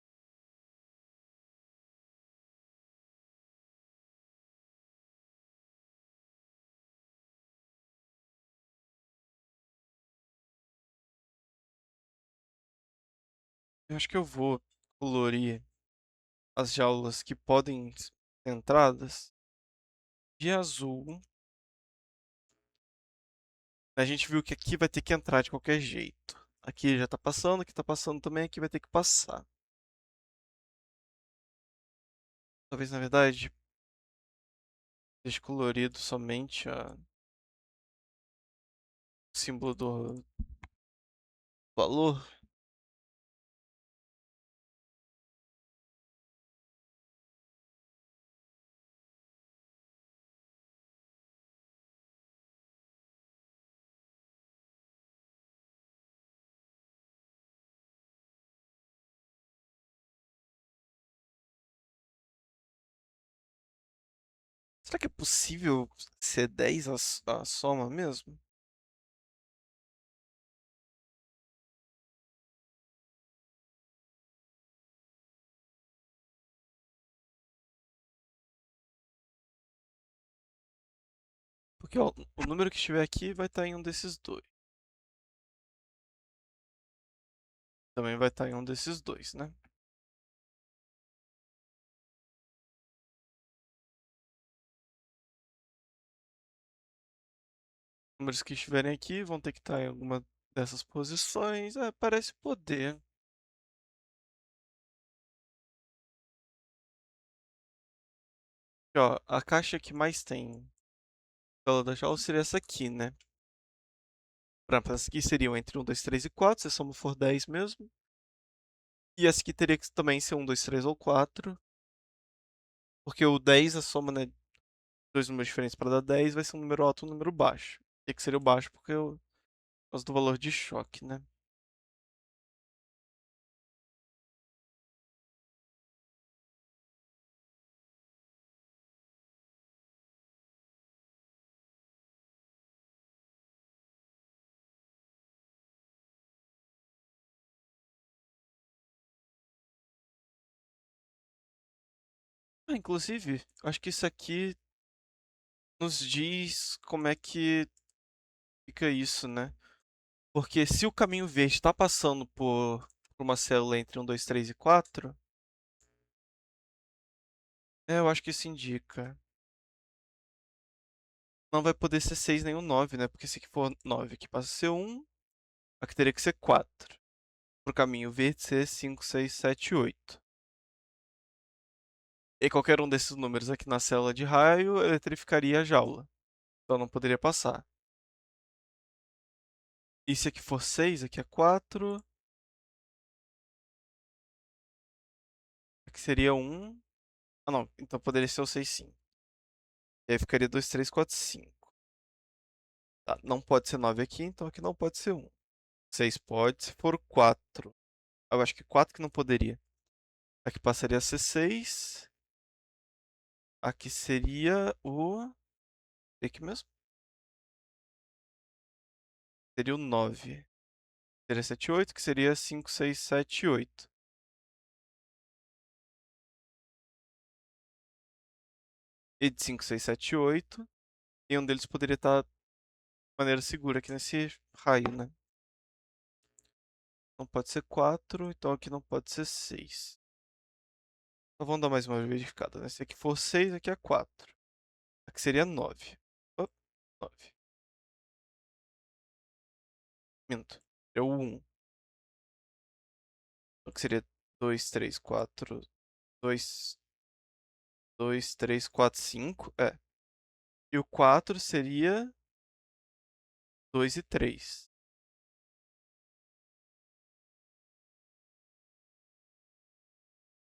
Eu acho que eu vou colorir as jaulas que podem ser entradas de azul. A gente viu que aqui vai ter que entrar de qualquer jeito. Aqui já tá passando, aqui tá passando também, aqui vai ter que passar. Talvez, na verdade, deixe colorido somente o símbolo do valor. Será que é possível ser 10 a soma mesmo? Porque ó, o número que estiver aqui vai estar em um desses dois. Também vai estar em um desses dois, né? Números que estiverem aqui vão ter que estar em alguma dessas posições. É, parece poder. Ó, a caixa que mais tem tela da jaula seria essa aqui, né? Por exemplo, essa aqui seriam entre um 2 3 e 4 se a soma for 10 mesmo. E essa aqui teria que também ser um 2 3 ou 4. Porque o 10 a soma, né? Dois números diferentes para dar 10 vai ser um número alto e um número baixo. E que seria o baixo porque por causa do valor de choque, né? Inclusive, acho que isso aqui nos diz como é que fica isso, né? Porque se o caminho verde está passando por uma célula entre um 2 3 e 4, eu acho que isso indica. Não vai poder ser 6 nem o 9, né? Porque se aqui for 9, aqui passa a ser 1, aqui teria que ser 4. Pro caminho verde ser 5 6 7 8. E qualquer um desses números aqui na célula de raio eletrificaria a jaula. Então não poderia passar. E se aqui for 6, aqui é 4. Aqui seria 1. Ah, não. Então poderia ser o 6 sim. E aí ficaria 2, 3, 4, 5. Tá, não pode ser 9 aqui, então aqui não pode ser 1. 6 pode, se for 4. Eu acho que 4 que não poderia. Aqui passaria a ser 6. Aqui seria o... Aqui mesmo? Seria o 9. Seria 7, 8, que seria 5, 6, 7, 8. E de 5, 6, 7, 8. E um deles poderia estar de maneira segura aqui nesse raio, né? Não pode ser 4, então aqui não pode ser 6. Então vamos dar mais uma verificada, né? Se aqui for 6, aqui é 4. Aqui seria 9. Oh, 9. Minto. É o 1. Então que seria 2, 3, 4. 2, 2, 3, 4, 5. É. E o 4 seria 2 e 3.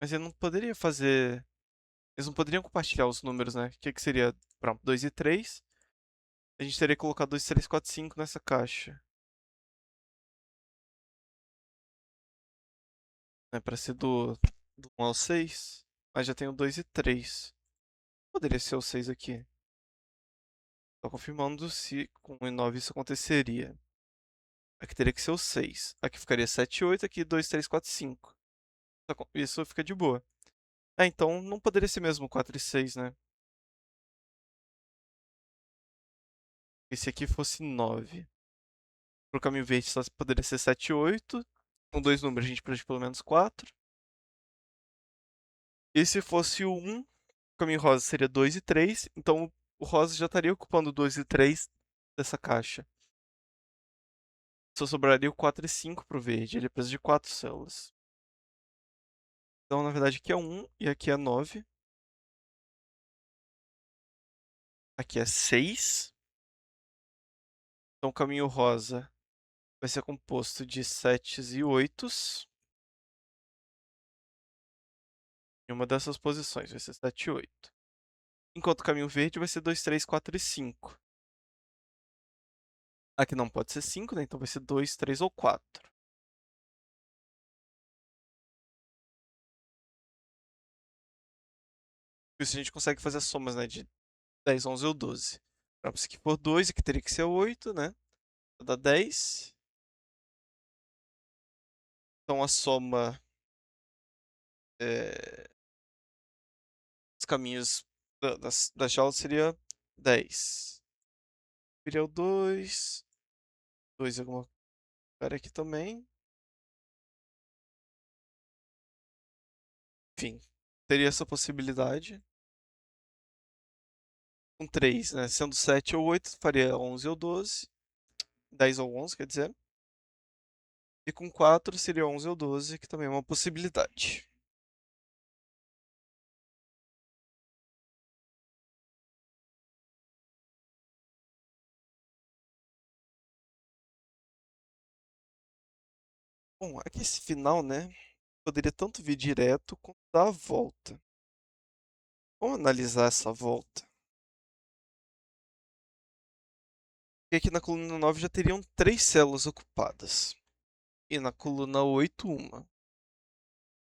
Mas ele não poderia fazer. Eles não poderiam compartilhar os números, né? O que seria? Pronto, 2 e 3. A gente teria que colocar 2, 3, 4, 5 nessa caixa. Né? Pra ser do 1 ao 6. Mas já tem o 2 e 3. Poderia ser o 6 aqui. Tô confirmando se com 1 e 9 isso aconteceria. Aqui teria que ser o 6. Aqui ficaria 7 e 8. Aqui 2, 3, 4, 5. Isso fica de boa. Então não poderia ser mesmo 4 e 6, né? E se aqui fosse 9. Pro caminho verde só poderia ser 7 e 8. Com dois números a gente precisa de pelo menos 4. E se fosse o 1, o caminho rosa seria 2 e 3. Então o rosa já estaria ocupando 2 e 3 dessa caixa. Só sobraria o 4 e 5 pro verde. Ele precisa de 4 células. Então na verdade aqui é 1 e aqui é 9. Aqui é 6. Então o caminho rosa vai ser composto de 7 e 8. Em uma dessas posições vai ser 7 e 8. Enquanto o caminho verde vai ser 2, 3, 4 e 5. Aqui não pode ser 5, né? Então vai ser 2, 3 ou 4. Por isso a gente consegue fazer as somas, né? De 10, 11 ou 12. Se aqui for 2, aqui teria que ser 8, né? Dá 10. Então a soma dos caminhos das jaulas seria 10. Seria o 2. 2 alguma cara aqui também. Enfim, teria essa possibilidade. Com 3, né? Sendo 7 ou 8, faria 11 ou 12. 10 ou 11, quer dizer. E com 4 seria 11 ou 12, que também é uma possibilidade. Bom, aqui esse final, né? Poderia tanto vir direto quanto dar a volta. Vamos analisar essa volta. E aqui na coluna 9 já teriam 3 células ocupadas. E na coluna 8, uma.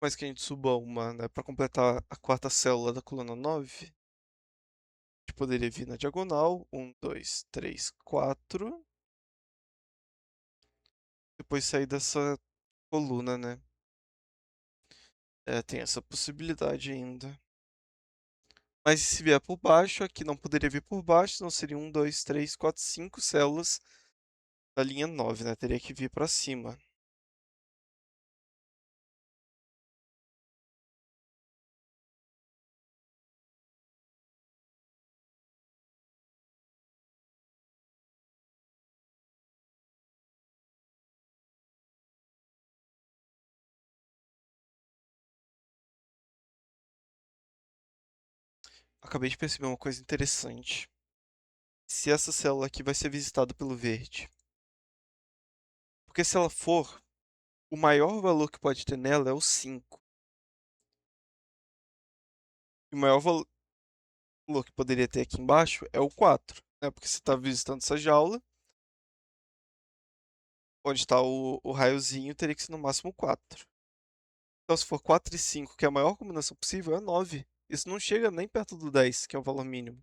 Mas que a gente suba uma, né? Para completar a quarta célula da coluna 9. A gente poderia vir na diagonal. 1, 2, 3, 4. Depois sair dessa coluna, né? Tem essa possibilidade ainda. Mas se vier por baixo, aqui não poderia vir por baixo, não seria 1, 2, 3, 4, 5 células da linha 9, né? Teria que vir para cima. acabei de perceber uma coisa interessante. Se essa célula aqui vai ser visitada pelo verde. Porque se ela for, o maior valor que pode ter nela é o 5. E o maior valor que poderia ter aqui embaixo é o 4, né? Porque você está visitando essa jaula, onde está o raiozinho, teria que ser no máximo 4. Então, se for 4 e 5, que é a maior combinação possível, é 9. Isso não chega nem perto do 10, que é o valor mínimo.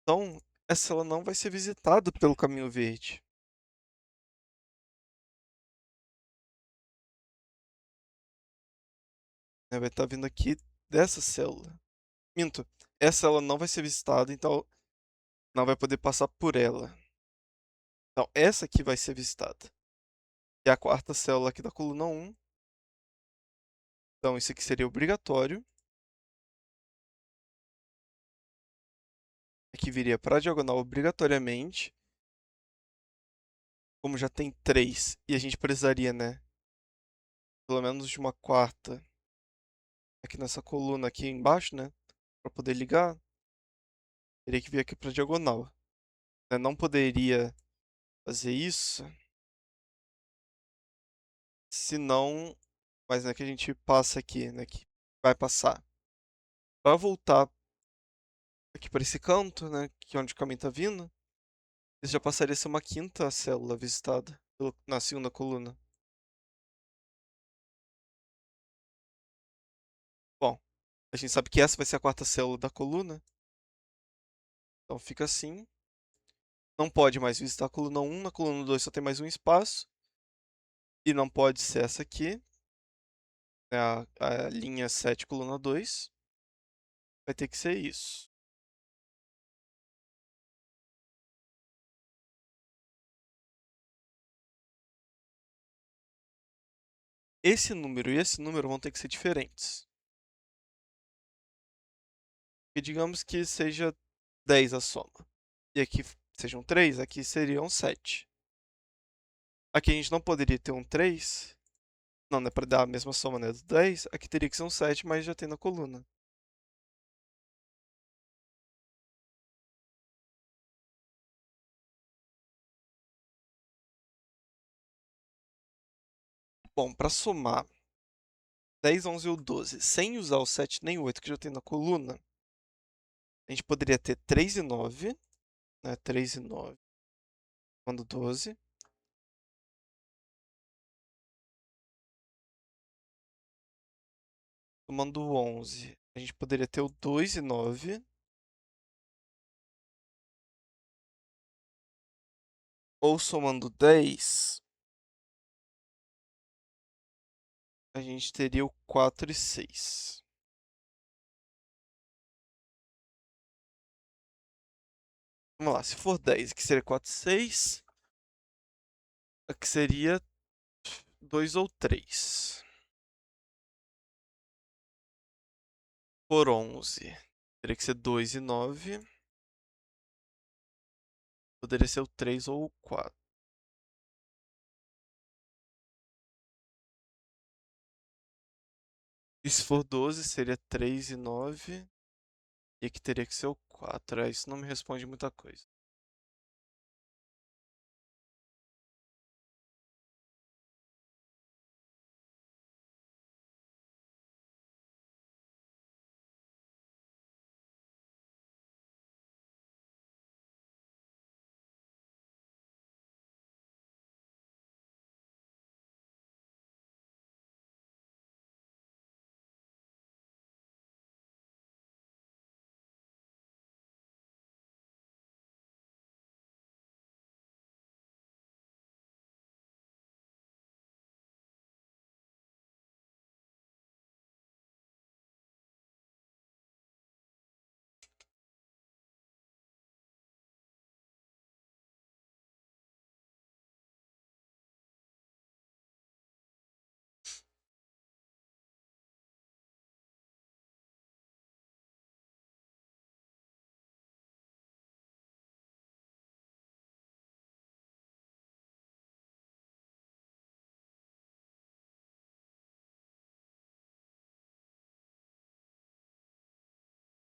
Então, essa célula não vai ser visitada pelo caminho verde. Né? Vai estar vindo aqui dessa célula. Minto, essa célula não vai ser visitada, então não vai poder passar por ela. Então, essa aqui vai ser visitada. Que é a quarta célula aqui da coluna 1. Então, isso aqui seria obrigatório. Aqui viria para a diagonal obrigatoriamente. Como já tem 3 e a gente precisaria, né? Pelo menos de uma quarta aqui nessa coluna aqui embaixo, né? Para poder ligar, teria que vir aqui para a diagonal. Né? Não poderia fazer isso, senão, mas é que a gente passa aqui, né? Que vai passar. Para voltar aqui para esse canto, né? Que é onde o caminho está vindo, isso já passaria a ser uma quinta célula visitada na segunda coluna. Bom, a gente sabe que essa vai ser a quarta célula da coluna, então fica assim. Não pode mais visitar a coluna 1, na coluna 2 só tem mais um espaço. E não pode ser essa aqui, né, a linha 7, coluna 2. Vai ter que ser isso. Esse número e esse número vão ter que ser diferentes. E digamos que seja 10 a soma. E aqui sejam 3, aqui seriam 7. Aqui a gente não poderia ter um 3. Não, é para dar a mesma soma, né, do 10. Aqui teria que ser um 7, mas já tem na coluna. Bom, para somar 10, 11 ou 12, sem usar o 7 nem o 8 que já tem na coluna, a gente poderia ter 3 e 9, né, 3 e 9, quando 12. Somando 11, a gente poderia ter o 2 e 9. Ou somando 10, a gente teria o 4 e 6. Vamos lá, se for 10, aqui seria 4 e 6. Aqui seria 2 ou 3. Por 11, teria que ser 2 e 9. Poderia ser o 3 ou o 4. E se for 12, seria 3 e 9. E aqui teria que ser o 4. Isso não me responde muita coisa.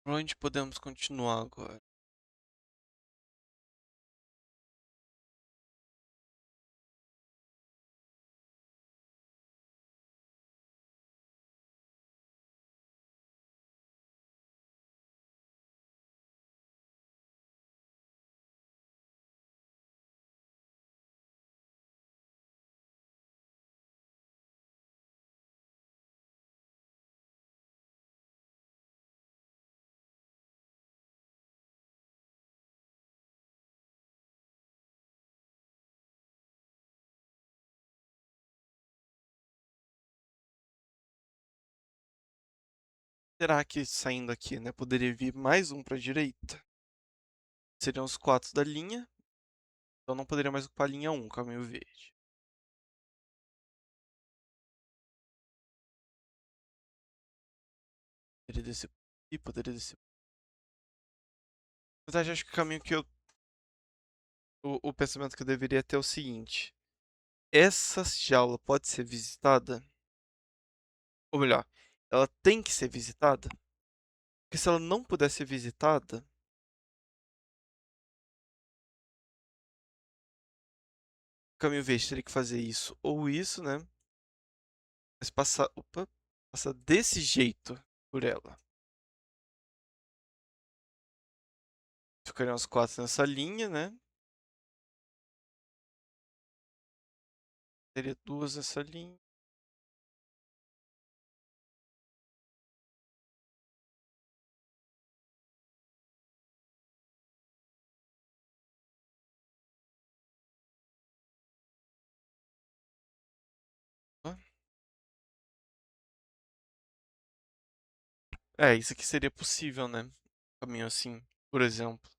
Por onde podemos continuar agora? Será que saindo aqui, né, poderia vir mais um para a direita? Seriam os quatro da linha, então não poderia mais ocupar a linha 1, caminho verde. Poderia descer por aqui, poderia descer. Na verdade, acho que o caminho que eu. O pensamento que eu deveria ter é o seguinte: essa jaula pode ser visitada? Ou melhor, ela tem que ser visitada? Porque se ela não puder ser visitada, o caminho verde teria que fazer isso ou isso, né? Mas passar. Opa! Passar desse jeito por ela. Ficariam os quatro nessa linha, né? Teria duas nessa linha. É, isso aqui seria possível, né? Caminho assim, por exemplo.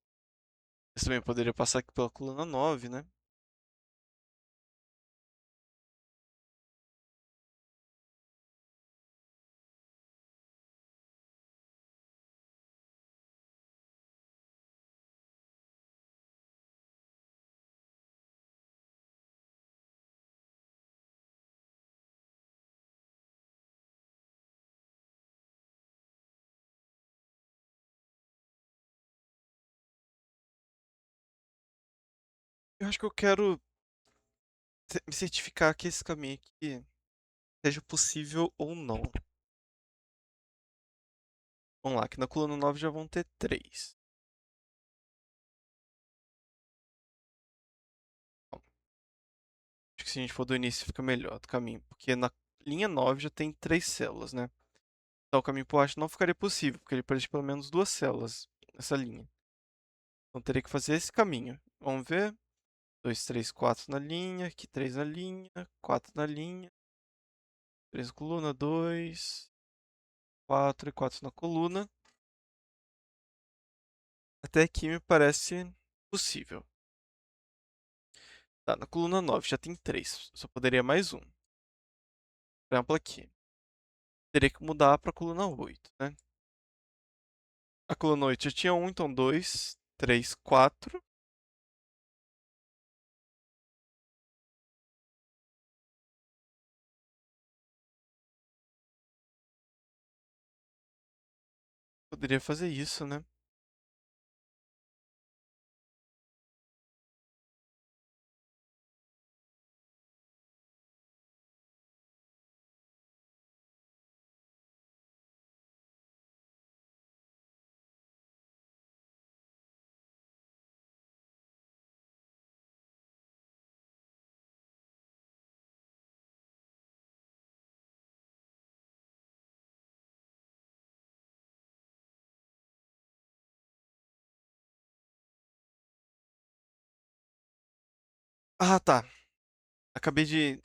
Você também poderia passar aqui pela coluna 9, né? Eu acho que eu quero me certificar que esse caminho aqui seja possível ou não. Vamos lá, aqui na coluna 9 já vão ter três. Acho que se a gente for do início fica melhor do caminho, porque na linha 9 já tem três células, né? Então o caminho por baixo não ficaria possível, porque ele precisa de pelo menos duas células nessa linha. Então teria que fazer esse caminho. Vamos ver. 2, 3, 4 na linha, aqui 3 na linha, 4 na linha, 3 na coluna, 2, 4 e 4 na coluna. Até aqui me parece possível. Tá, na coluna 9 já tem 3, só poderia mais um. Por exemplo, aqui. Teria que mudar para a coluna 8, né? A coluna 8 já tinha um, então 2, 3, 4. Poderia fazer isso, né? Ah, tá. Acabei de.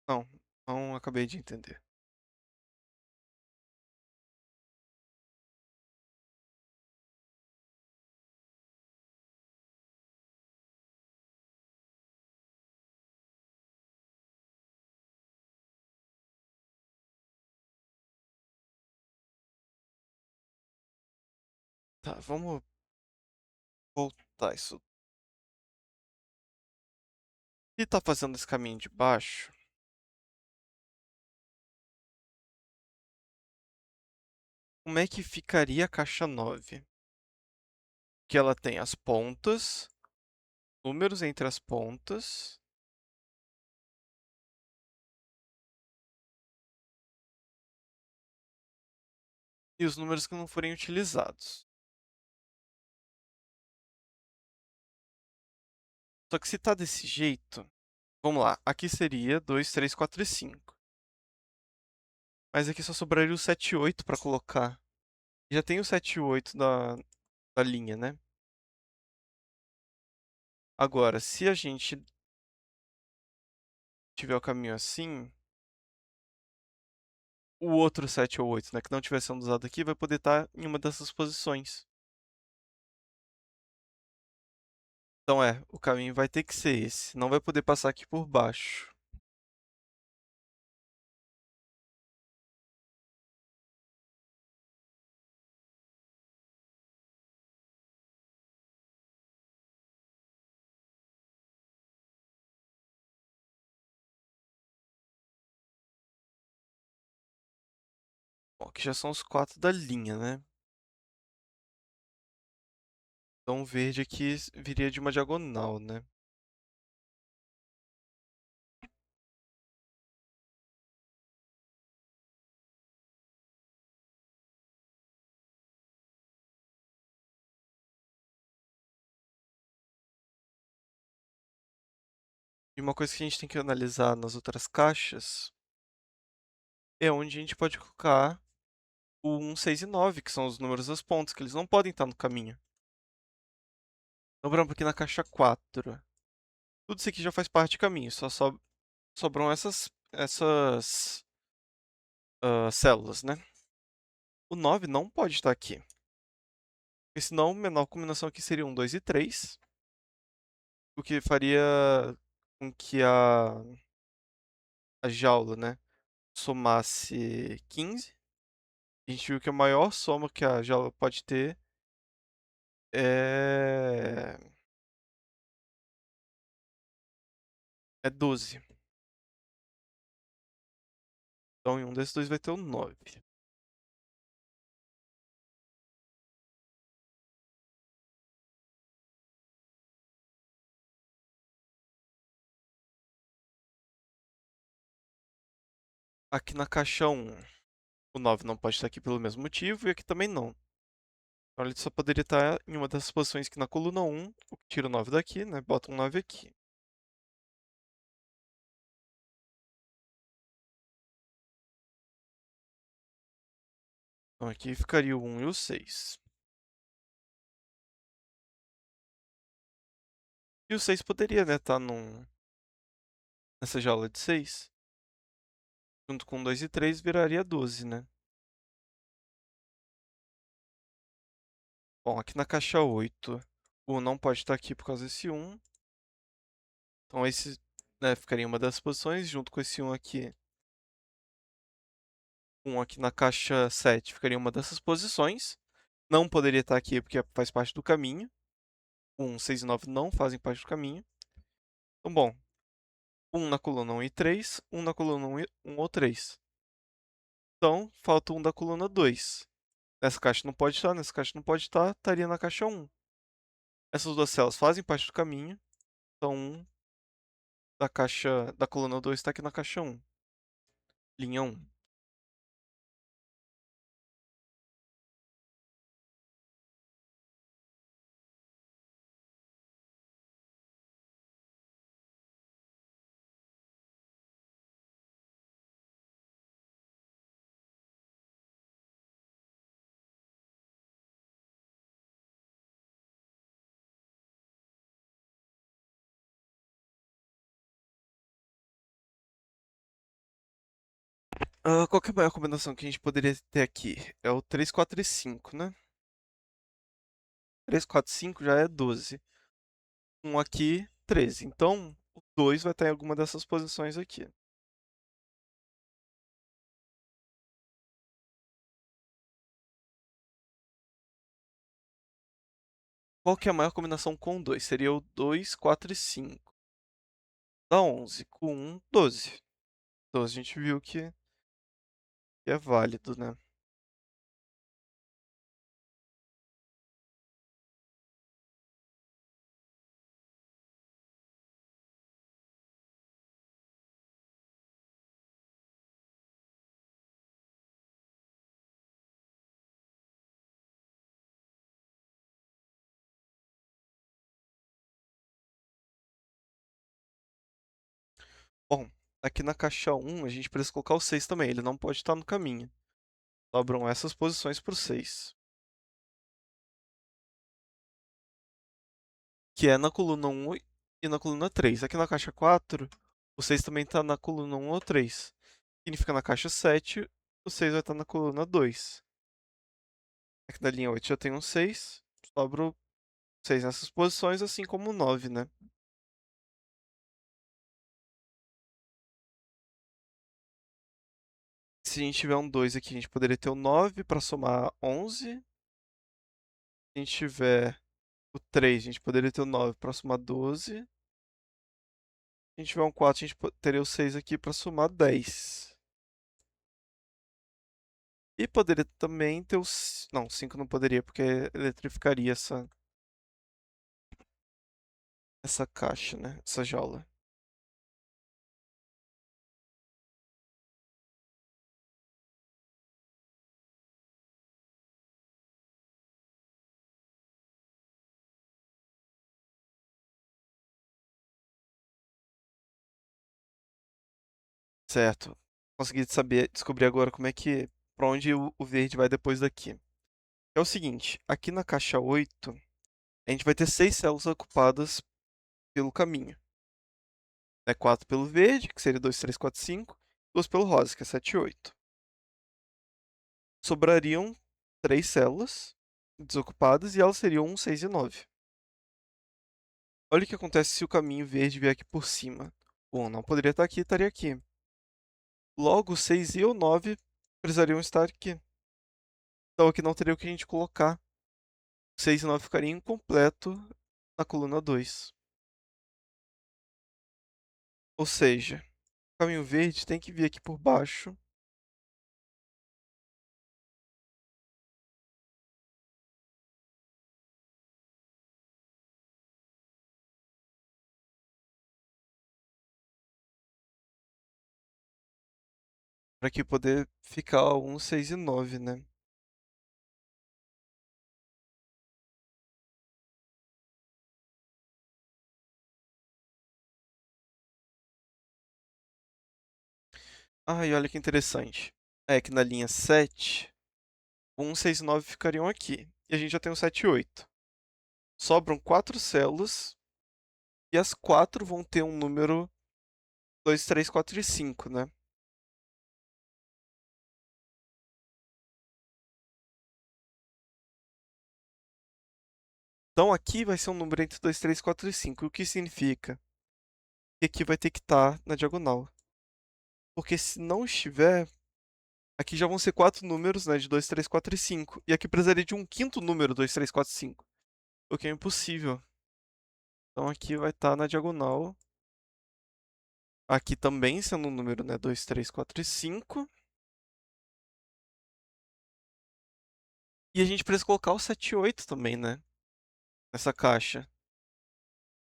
Não, não acabei de entender. Tá, vamos voltar isso. Se tá fazendo esse caminho de baixo, vamos. Como é que ficaria a caixa 9? Que ela tem as pontas, números entre as pontas. E os números que não forem utilizados. Só que se tá desse jeito, vamos lá, aqui seria 2, 3, 4 e 5. Mas aqui só sobraria o 7 e 8 para colocar. Já tem o 7 e 8 da linha, né? Agora, se a gente tiver o caminho assim, o outro 7 ou 8, né, que não estiver sendo usado aqui, vai poder estar em uma dessas posições. Então o caminho vai ter que ser esse. Não vai poder passar aqui por baixo. Bom, aqui já são os 4 da linha, né? Então o verde aqui viria de uma diagonal, né? E uma coisa que a gente tem que analisar nas outras caixas é onde a gente pode colocar o 1, 6 e 9, que são os números das pontas, que eles não podem estar no caminho. Então, por exemplo, aqui na caixa 4, tudo isso aqui já faz parte do caminho, só sobram essas células, né? O 9 não pode estar aqui, porque senão a menor combinação aqui seria 1, 2 e 3, o que faria com que a jaula, né, somasse 15. A gente viu que a maior soma que a jaula pode ter é, é 12. Então, em um desses dois vai ter o 9. Aqui na caixa 1, o 9 não pode estar aqui pelo mesmo motivo e aqui também não. Então, ele só poderia estar em uma dessas posições aqui na coluna 1, o que tira o 9 daqui, né? Bota um 9 aqui. Então, aqui ficaria o 1 e o 6. E o 6 poderia, né, estar nessa jaula de 6. Junto com 2 e 3 viraria 12, né? Bom, aqui na caixa 8, o 1 não pode estar aqui por causa desse 1. Então esse, né, ficaria em uma das posições, junto com esse 1 aqui. 1 aqui na caixa 7 ficaria em uma dessas posições. Não poderia estar aqui porque faz parte do caminho. 1, 6 e 9 não fazem parte do caminho. Então, bom, 1 na coluna 1 e 3, 1 na coluna 1 ou 3. Então, falta 1 da coluna 2. Nessa caixa não pode estar, nessa caixa não pode estar, estaria na caixa 1. Essas duas células fazem parte do caminho. Então, 1 da coluna 2 está aqui na caixa 1. Linha 1. Qual que é a maior combinação que a gente poderia ter aqui? É o 3, 4 e 5, né? 3, 4 e 5 já é 12. Um aqui, 13. Então, o 2 vai estar em alguma dessas posições aqui. Qual que é a maior combinação com 2? Seria o 2, 4 e 5. Dá 11. Com 1, 12. 12 a gente viu que é válido, né? Bom, aqui na caixa 1 a gente precisa colocar o 6 também, ele não pode estar no caminho. Sobram essas posições pro 6. Que é na coluna 1 e na coluna 3. Aqui na caixa 4, o 6 também está na coluna 1 ou 3. Significa na caixa 7, o 6 vai estar na coluna 2. Aqui na linha 8 já tem um 6, sobra o 6 nessas posições, assim como o 9, né? Se a gente tiver um 2 aqui, a gente poderia ter o 9 para somar 11. Se a gente tiver o 3, a gente poderia ter o 9 para somar 12. Se a gente tiver um 4, a gente teria o 6 aqui para somar 10. E poderia também ter os... Não, 5 não poderia, porque eletrificaria essa caixa, né? Essa jaula. Certo. Consegui saber, descobrir agora como é que... Pra onde o verde vai depois daqui. É o seguinte, aqui na caixa 8, a gente vai ter 6 células ocupadas pelo caminho. Né? 4 pelo verde, que seria 2, 3, 4, 5. 2 pelo rosa, que é 7 e 8. Sobrariam 3 células desocupadas e elas seriam 1, 6 e 9. Olha o que acontece se o caminho verde vier aqui por cima. O 1 não poderia estar aqui, estaria aqui. Logo, o 6 e o 9 precisariam estar aqui. Então aqui não teria o que a gente colocar. 6 e 9 ficariam incompleto na coluna 2. Ou seja, o caminho verde tem que vir aqui por baixo para aqui poder ficar 1, 6 e 9, né? Ah, e olha que interessante. É que na linha 7, 1, 6 e 9 ficariam aqui. E a gente já tem o 7 e 8. Sobram 4 células e as 4 vão ter um número 2, 3, 4 e 5, né? Então aqui vai ser um número entre 2, 3, 4 e 5. O que significa que aqui vai ter que estar na diagonal. Porque se não estiver, aqui já vão ser 4 números, né? De 2, 3, 4 e 5. E aqui precisaria de um quinto número, 2, 3, 4 e 5. O que é impossível. Então aqui vai estar na diagonal. Aqui também sendo um número, né? 2, 3, 4 e 5. E a gente precisa colocar o 7 e 8 também, né? Nessa caixa.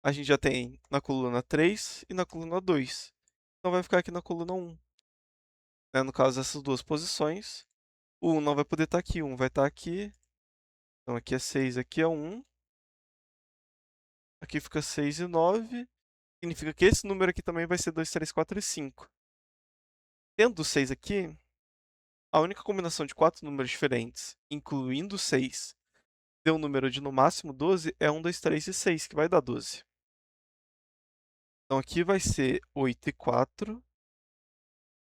A gente já tem na coluna 3 e na coluna 2. Então vai ficar aqui na coluna 1. Né? No caso, essas duas posições. O 1 não vai poder estar aqui, o 1 vai estar aqui. Então aqui é 6, aqui é 1. Aqui fica 6 e 9. Significa que esse número aqui também vai ser 2, 3, 4 e 5. Tendo o 6 aqui, a única combinação de 4 números diferentes, incluindo o 6, deu um número de no máximo 12, é 1, 2, 3 e 6, que vai dar 12. Então aqui vai ser 8 e 4.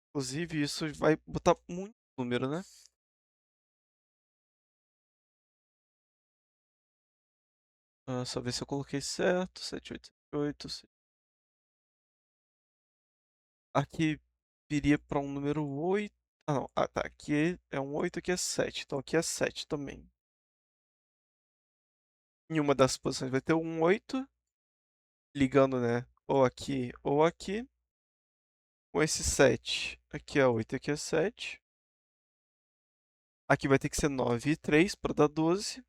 Inclusive, isso vai botar muito número, né? Só ver se eu coloquei certo. 7, 8, 8. Aqui viria para um número 8. Ah, não. Ah, tá. Aqui é um 8, aqui é 7. Então aqui é 7 também. Em uma das posições vai ter um 8, ligando, né? Ou aqui ou aqui. Com esse 7. Aqui é 8, aqui é 7. Aqui vai ter que ser 9 e 3 para dar 12.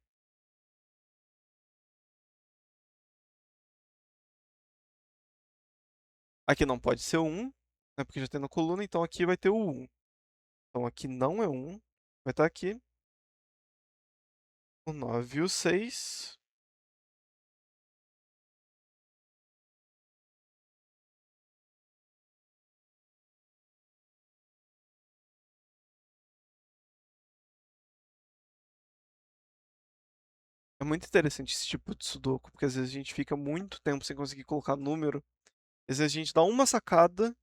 Aqui não pode ser 1, né? Porque já tem na coluna. Então aqui vai ter o 1. Então aqui não é 1. Vai estar aqui. O 9 e o 6. muito interessante esse tipo de sudoku, porque às vezes a gente fica muito tempo sem conseguir colocar número. Às vezes a gente dá uma sacada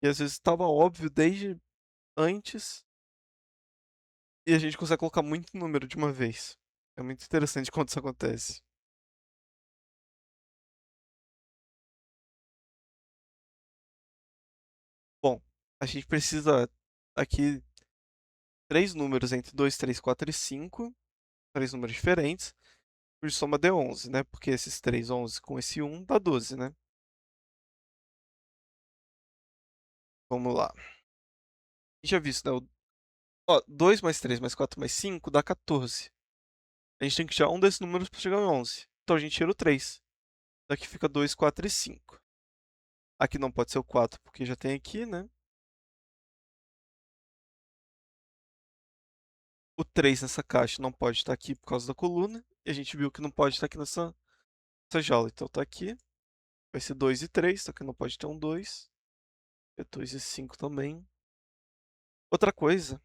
e às vezes estava óbvio desde antes e a gente consegue colocar muito número de uma vez. É muito interessante quando isso acontece. Bom, a gente precisa aqui três números entre 2, 3, 4 e 5, três números diferentes, por soma de 11, né? Porque esses 3, 11 com esse 1 dá 12, né? Vamos lá. A gente já viu isso, né? Ó, 2 mais 3 mais 4 mais 5 dá 14. A gente tem que tirar um desses números para chegar em 11. Então a gente tira o 3. Daqui fica 2, 4 e 5. Aqui não pode ser o 4 porque já tem aqui, né? O 3 nessa caixa não pode estar aqui por causa da coluna. E a gente viu que não pode estar aqui nessa jaula. Então tá aqui. Vai ser 2 e 3, só que não pode ter um 2. É 2 e 5 também. Outra coisa,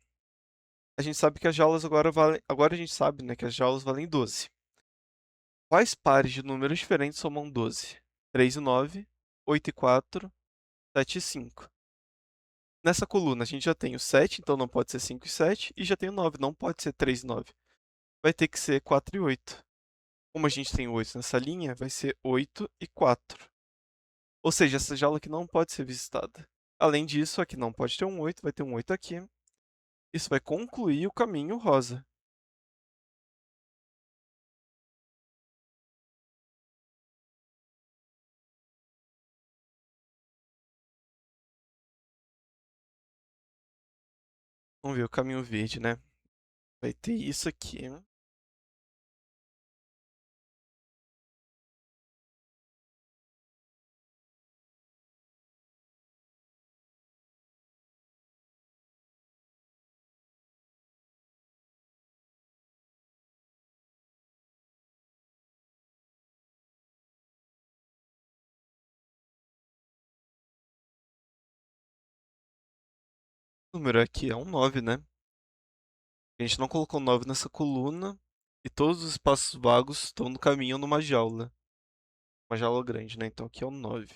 a gente sabe que as jaulas agora valem. Agora a gente sabe, né, que as jaulas valem 12. Quais pares de números diferentes somam 12? 3 e 9, 8 e 4, 7 e 5. Nessa coluna a gente já tem o 7, então não pode ser 5 e 7. E já tem o 9, não pode ser 3 e 9. Vai ter que ser 4 e 8. Como a gente tem o 8 nessa linha, vai ser 8 e 4. Ou seja, essa jaula aqui não pode ser visitada. Além disso, aqui não pode ter um 8, vai ter um 8 aqui. Isso vai concluir o caminho rosa. Vamos ver o caminho verde, né? Vai ter isso aqui. O número aqui é um 9, né? A gente não colocou 9 nessa coluna. E todos os espaços vagos estão no caminho numa jaula. Uma jaula grande, né? Então aqui é um 9.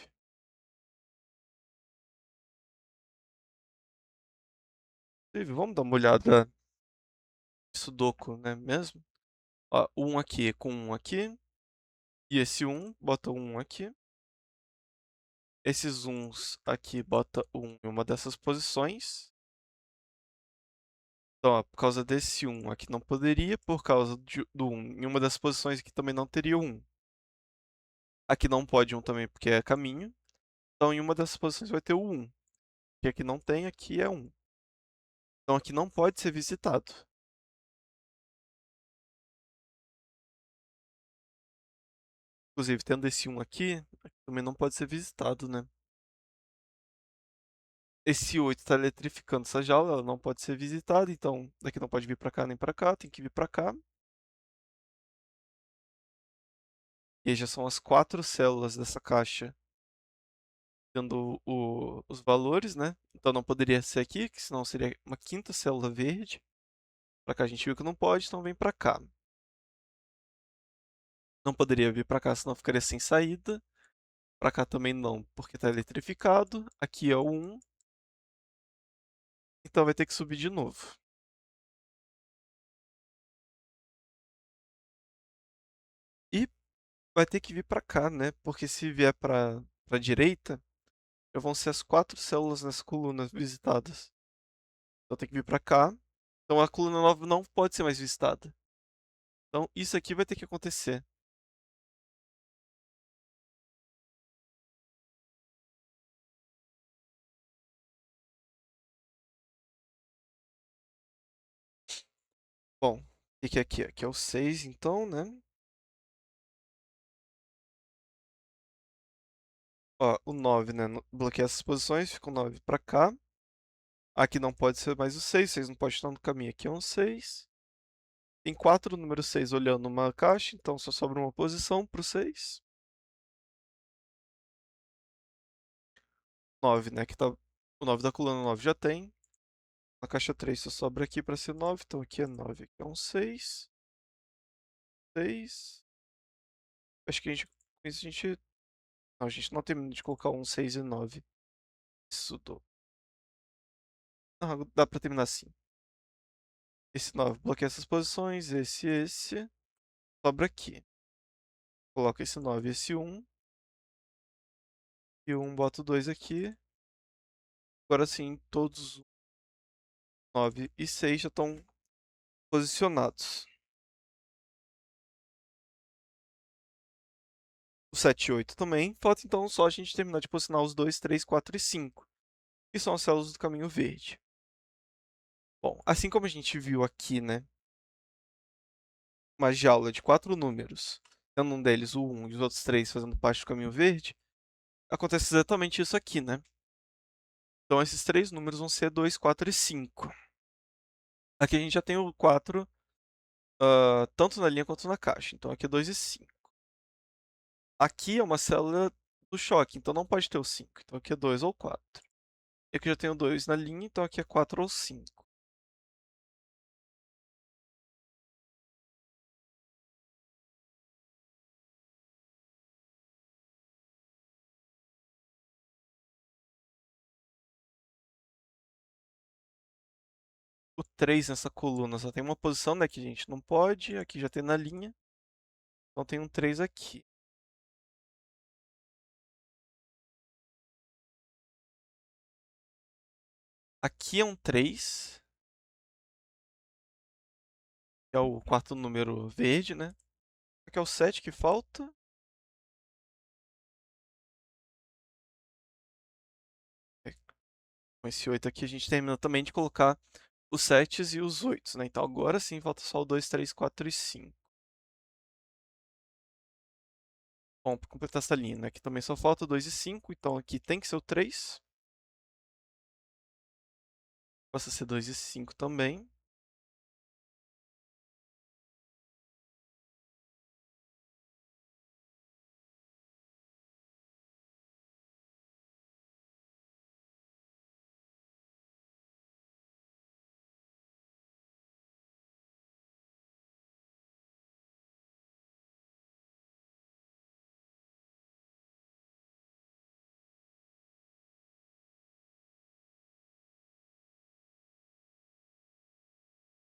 Inclusive, vamos dar uma olhada em Sudoku, né? Mesmo? Ó, 1 aqui com 1 aqui. E esse 1, bota 1 aqui. Esses 1s aqui, bota 1 em uma dessas posições. Então, ó, por causa desse 1 aqui não poderia, por causa do 1 em uma das posições aqui também não teria 1. Aqui não pode 1 também porque é caminho. Então, em uma dessas posições vai ter o 1. Que aqui não tem, aqui é 1. Então, aqui não pode ser visitado. Inclusive, tendo esse 1 aqui também não pode ser visitado, né? Esse 8 está eletrificando essa jaula, ela não pode ser visitada, então daqui não pode vir para cá nem para cá, tem que vir para cá. E aí já são as 4 células dessa caixa dando os valores, né? Então não poderia ser aqui, que senão seria uma quinta célula verde. Para cá a gente viu que não pode, então vem para cá. Não poderia vir para cá, senão ficaria sem saída. Para cá também não, porque está eletrificado. Aqui é o 1, então vai ter que subir de novo. E vai ter que vir para cá, né? Porque se vier para a direita, já vão ser as 4 células nessa coluna visitadas. Então tem que vir para cá. Então a coluna nova não pode ser mais visitada. Então isso aqui vai ter que acontecer. Bom, o que que é aqui? Aqui é o 6, então, né? Ó, o 9, né? Bloqueia essas posições, fica o 9 pra cá. Aqui não pode ser mais o 6, 6 não pode estar no caminho. Aqui é um 6. Tem 4 número 6 olhando uma caixa, então só sobra uma posição pro 6. 9, né? Que tá... O 9 da coluna 9 já tem. Na caixa 3 só sobra aqui pra ser 9, então aqui é 9, aqui é um 6. 6. Acho que a gente, com isso a gente... Não, a gente não termina de colocar um 6 e 9. Isso não, dá pra terminar assim. Esse 9 bloqueia essas posições, esse. Sobra aqui. Coloca esse 9 e esse 1. E o 1 bota o 2 aqui. Agora sim, todos os 9 e 6 já estão posicionados. O 7 e 8 também. Falta então só a gente terminar de posicionar os 2, 3, 4 e 5. Que são as células do caminho verde. Bom, assim como a gente viu aqui, né? Uma jaula de 4 números, sendo um deles o 1 e os outros 3 fazendo parte do caminho verde, acontece exatamente isso aqui, né? Então esses 3 números vão ser 2, 4 e 5. Aqui a gente já tem o 4 tanto na linha quanto na caixa. Então aqui é 2 e 5. Aqui é uma célula do choque, então não pode ter o 5. Então aqui é 2 ou 4. E aqui eu já tenho 2 na linha, então aqui é 4 ou 5. O 3 nessa coluna só tem uma posição, né, que a gente não pode. Aqui já tem na linha. Então tem um 3 aqui. Aqui é um 3, que é o quarto número verde, né? Aqui é o 7 que falta. Com esse 8 aqui a gente termina também de colocar os 7 e os 8, né? Então agora sim falta só o 2, 3, 4 e 5. Bom, para completar essa linha, né? Aqui também só falta 2 e 5, então aqui tem que ser o 3. Passa a ser 2 e 5 também.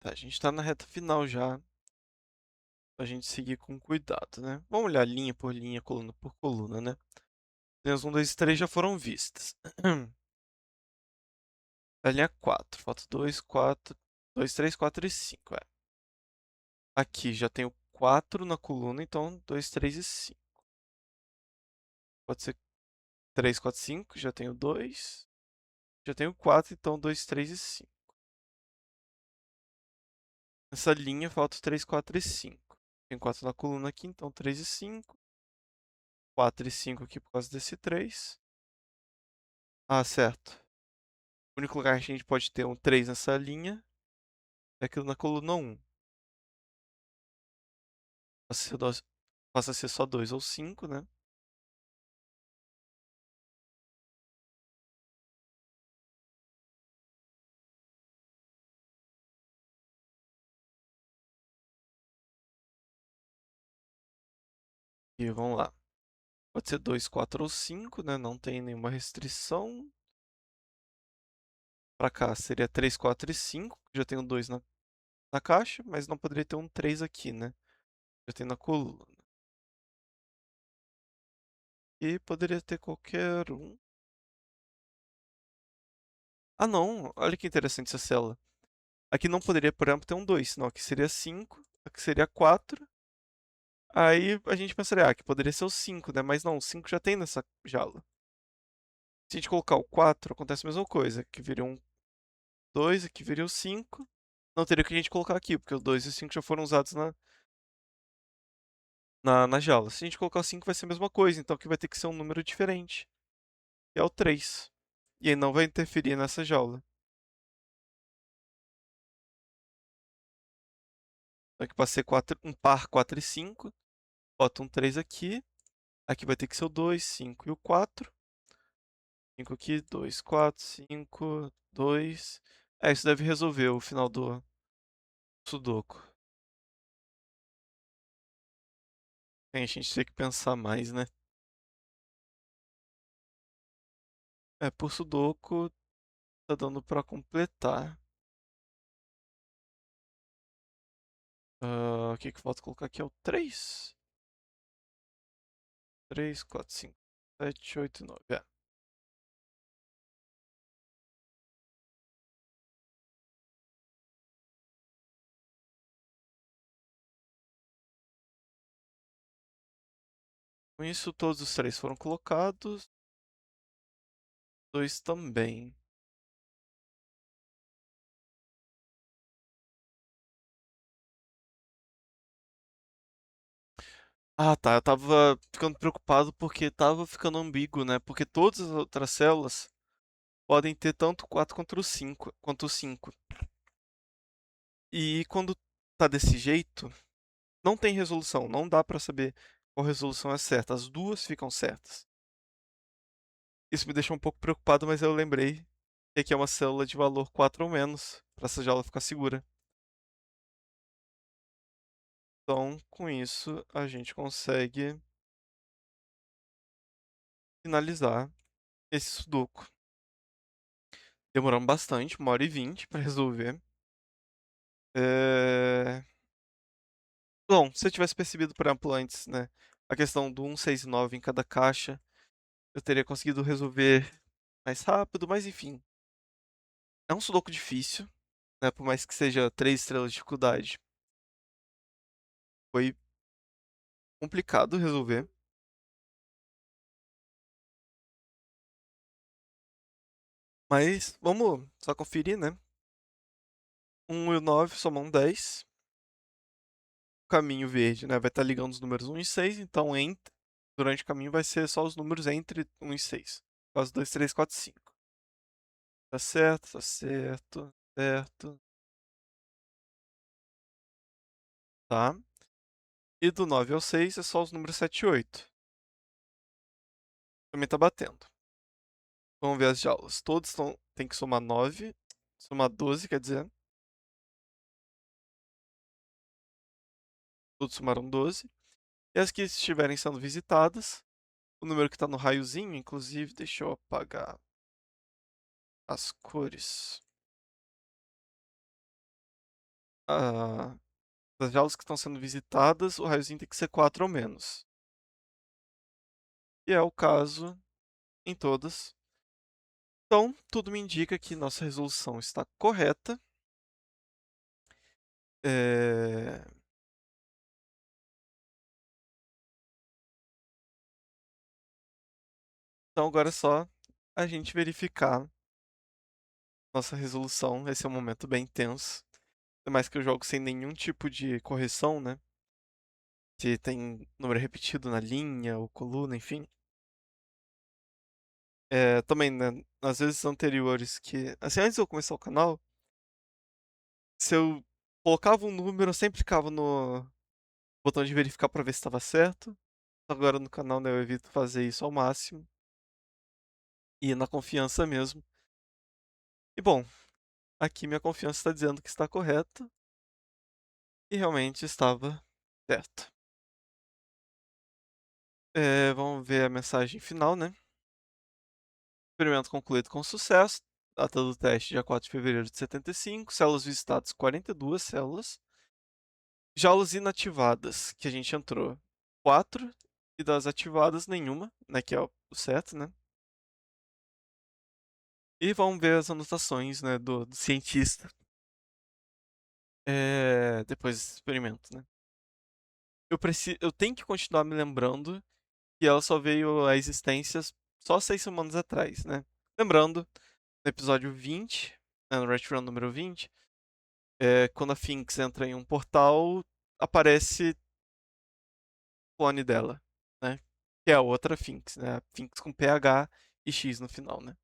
Tá, a gente está na reta final já. Pra gente seguir com cuidado, né? Vamos olhar linha por linha, coluna por coluna, né? Linhas 1, 2 e 3 já foram vistas. A linha 4, falta 2, 4, 2, 3, 4 e 5. Aqui já tenho 4 na coluna, então 2, 3 e 5. Pode ser 3, 4, 5, já tenho 2. Já tenho 4, então 2, 3 e 5. Nessa linha falta 3, 4 e 5. Tem 4 na coluna aqui, então 3 e 5. 4 e 5 aqui por causa desse 3. Ah, certo. O único lugar que a gente pode ter um 3 nessa linha é aquilo na coluna 1. Passa a ser só 2 ou 5, né? E vamos lá. Pode ser 2, 4 ou 5, né? Não tem nenhuma restrição. Pra cá seria 3, 4 e 5. Já tenho 2 na caixa, mas não poderia ter um 3 aqui, né? Já tem na coluna. E poderia ter qualquer um. Ah, não. Olha que interessante essa célula. Aqui não poderia, por exemplo, ter um 2, senão aqui seria 5. Aqui seria 4. Aí a gente pensaria, que poderia ser o 5, né? Mas não, o 5 já tem nessa jaula. Se a gente colocar o 4, acontece a mesma coisa. Aqui viria um 2, aqui viria o 5. Não teria que a gente colocar aqui, porque o 2 e o 5 já foram usados na jaula. Se a gente colocar o 5, vai ser a mesma coisa, então aqui vai ter que ser um número diferente, que é o 3. E aí não vai interferir nessa jaula. Então aqui pode ser um par 4 e 5. Bota um 3 aqui. Aqui vai ter que ser o 2, 5 e o 4. 5 aqui, 2, 4, 5, 2. Isso deve resolver o final do Sudoku. A gente tem que pensar mais, né? Por Sudoku tá dando pra completar. O que que falta colocar aqui é o 3. 3, 4, 5, 7, 8, 9. Com isso, todos os 3 foram colocados. 2 também. Ah, tá. Eu tava ficando preocupado porque tava ficando ambíguo, né? Porque todas as outras células podem ter tanto 4 quanto o 5. E quando tá desse jeito, não tem resolução. Não dá pra saber qual resolução é certa. As duas ficam certas. Isso me deixou um pouco preocupado, mas eu lembrei que aqui é uma célula de valor 4 ou menos, para essa jaula ficar segura. Então, com isso, a gente consegue finalizar esse sudoku. Demoramos bastante, 1h20 para resolver. É... Bom, se eu tivesse percebido, por exemplo, antes, né, a questão do 1, 6 e 9 em cada caixa, eu teria conseguido resolver mais rápido, mas enfim. É um sudoku difícil, né, por mais que seja 3 estrelas de dificuldade. Foi complicado resolver. Mas vamos só conferir, né? 1 e o 9 somam 10. O caminho verde, né? Vai estar ligando os números 1 e 6. Então, durante o caminho vai ser só os números entre 1 e 6. Por causa 2, 3, 4, 5. Tá certo, tá certo, certo. Tá. E do 9 ao 6 é só os números 7 e 8. Também tá batendo. Vamos ver as jaulas. Todos tem que somar 9. Somar 12, quer dizer. Todos somaram 12. E as que estiverem sendo visitadas, o número que está no raiozinho, inclusive, deixa eu apagar as cores. Ah, das jaulas que estão sendo visitadas, o raiozinho tem que ser 4 ou menos. E é o caso em todas. Então, tudo me indica que nossa resolução está correta. É... Então, agora é só a gente verificar nossa resolução. Esse é um momento bem tenso. Ainda mais que eu jogo sem nenhum tipo de correção, né? Que tem número repetido na linha ou coluna, enfim. Também, né, nas vezes anteriores que. Assim, antes de eu começar o canal, se eu colocava um número, eu sempre clicava no botão de verificar pra ver se estava certo. Agora no canal, né, eu evito fazer isso ao máximo. E na confiança mesmo. E bom, aqui minha confiança está dizendo que está correto. E realmente estava certo. Vamos ver a mensagem final, né? Experimento concluído com sucesso. Data do teste, dia 4 de fevereiro de 75. Células visitadas, 42 células. Jaulas inativadas, que a gente entrou 4. E das ativadas, nenhuma, né? Que é o certo, né? E vamos ver as anotações, né? Do cientista. Depois desse experimento, né? Eu tenho que continuar me lembrando que ela só veio à existência só 6 semanas atrás, né? Lembrando, no episódio 20, né, no Retro Run número 20, quando a Finks entra em um portal, aparece o clone dela, né? Que é a outra Finks, né? A Finks com PH e X no final, né?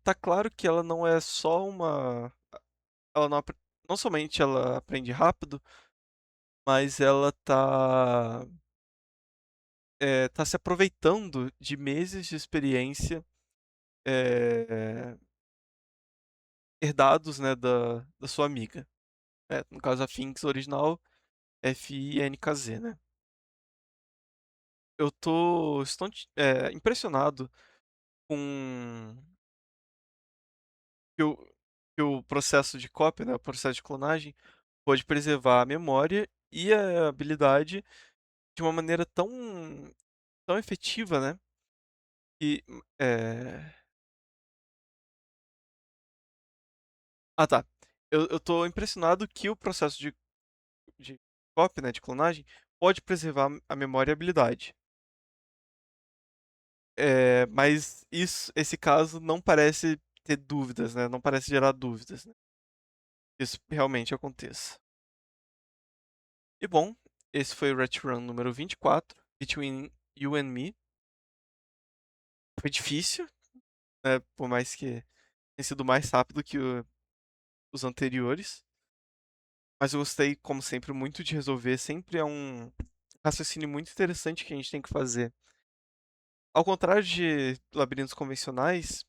Tá claro que ela não é só uma. Ela não somente ela aprende rápido, mas ela tá se aproveitando de meses de experiência é, herdados, né, da sua amiga. No caso, a Finks original Finkz, né? Eu estou impressionado com que o processo de cópia, né, o processo de clonagem, pode preservar a memória e a habilidade de uma maneira tão efetiva, né? Que, Ah, tá. Eu tô impressionado que o processo de cópia, né, de clonagem, pode preservar a memória e a habilidade. Mas esse caso não parece ter dúvidas, né? Não parece gerar dúvidas, né? Isso realmente aconteça. E bom, esse foi o Run número 24, Between You and Me. Foi difícil, né? Por mais que tenha sido mais rápido que os anteriores. Mas eu gostei, como sempre, muito de resolver. Sempre é um raciocínio muito interessante que a gente tem que fazer. Ao contrário de labirintos convencionais,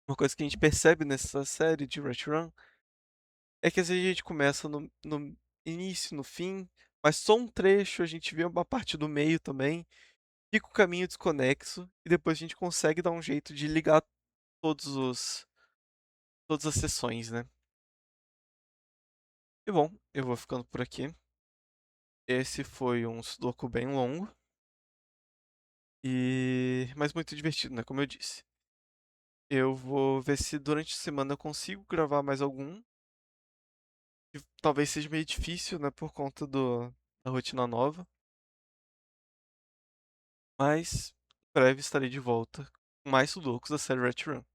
uma coisa que a gente percebe nessa série de Run é que às vezes a gente começa no início, no fim, mas só um trecho, a gente vê uma parte do meio também, fica o caminho desconexo e depois a gente consegue dar um jeito de ligar todos os todas as sessões, né? E bom, eu vou ficando por aqui. Esse foi um sudoku bem longo mas muito divertido, né? Como eu disse. Eu vou ver se durante a semana eu consigo gravar mais algum. Que talvez seja meio difícil, né? Por conta da rotina nova. Mas em breve estarei de volta com mais sudokus da série Retro Run.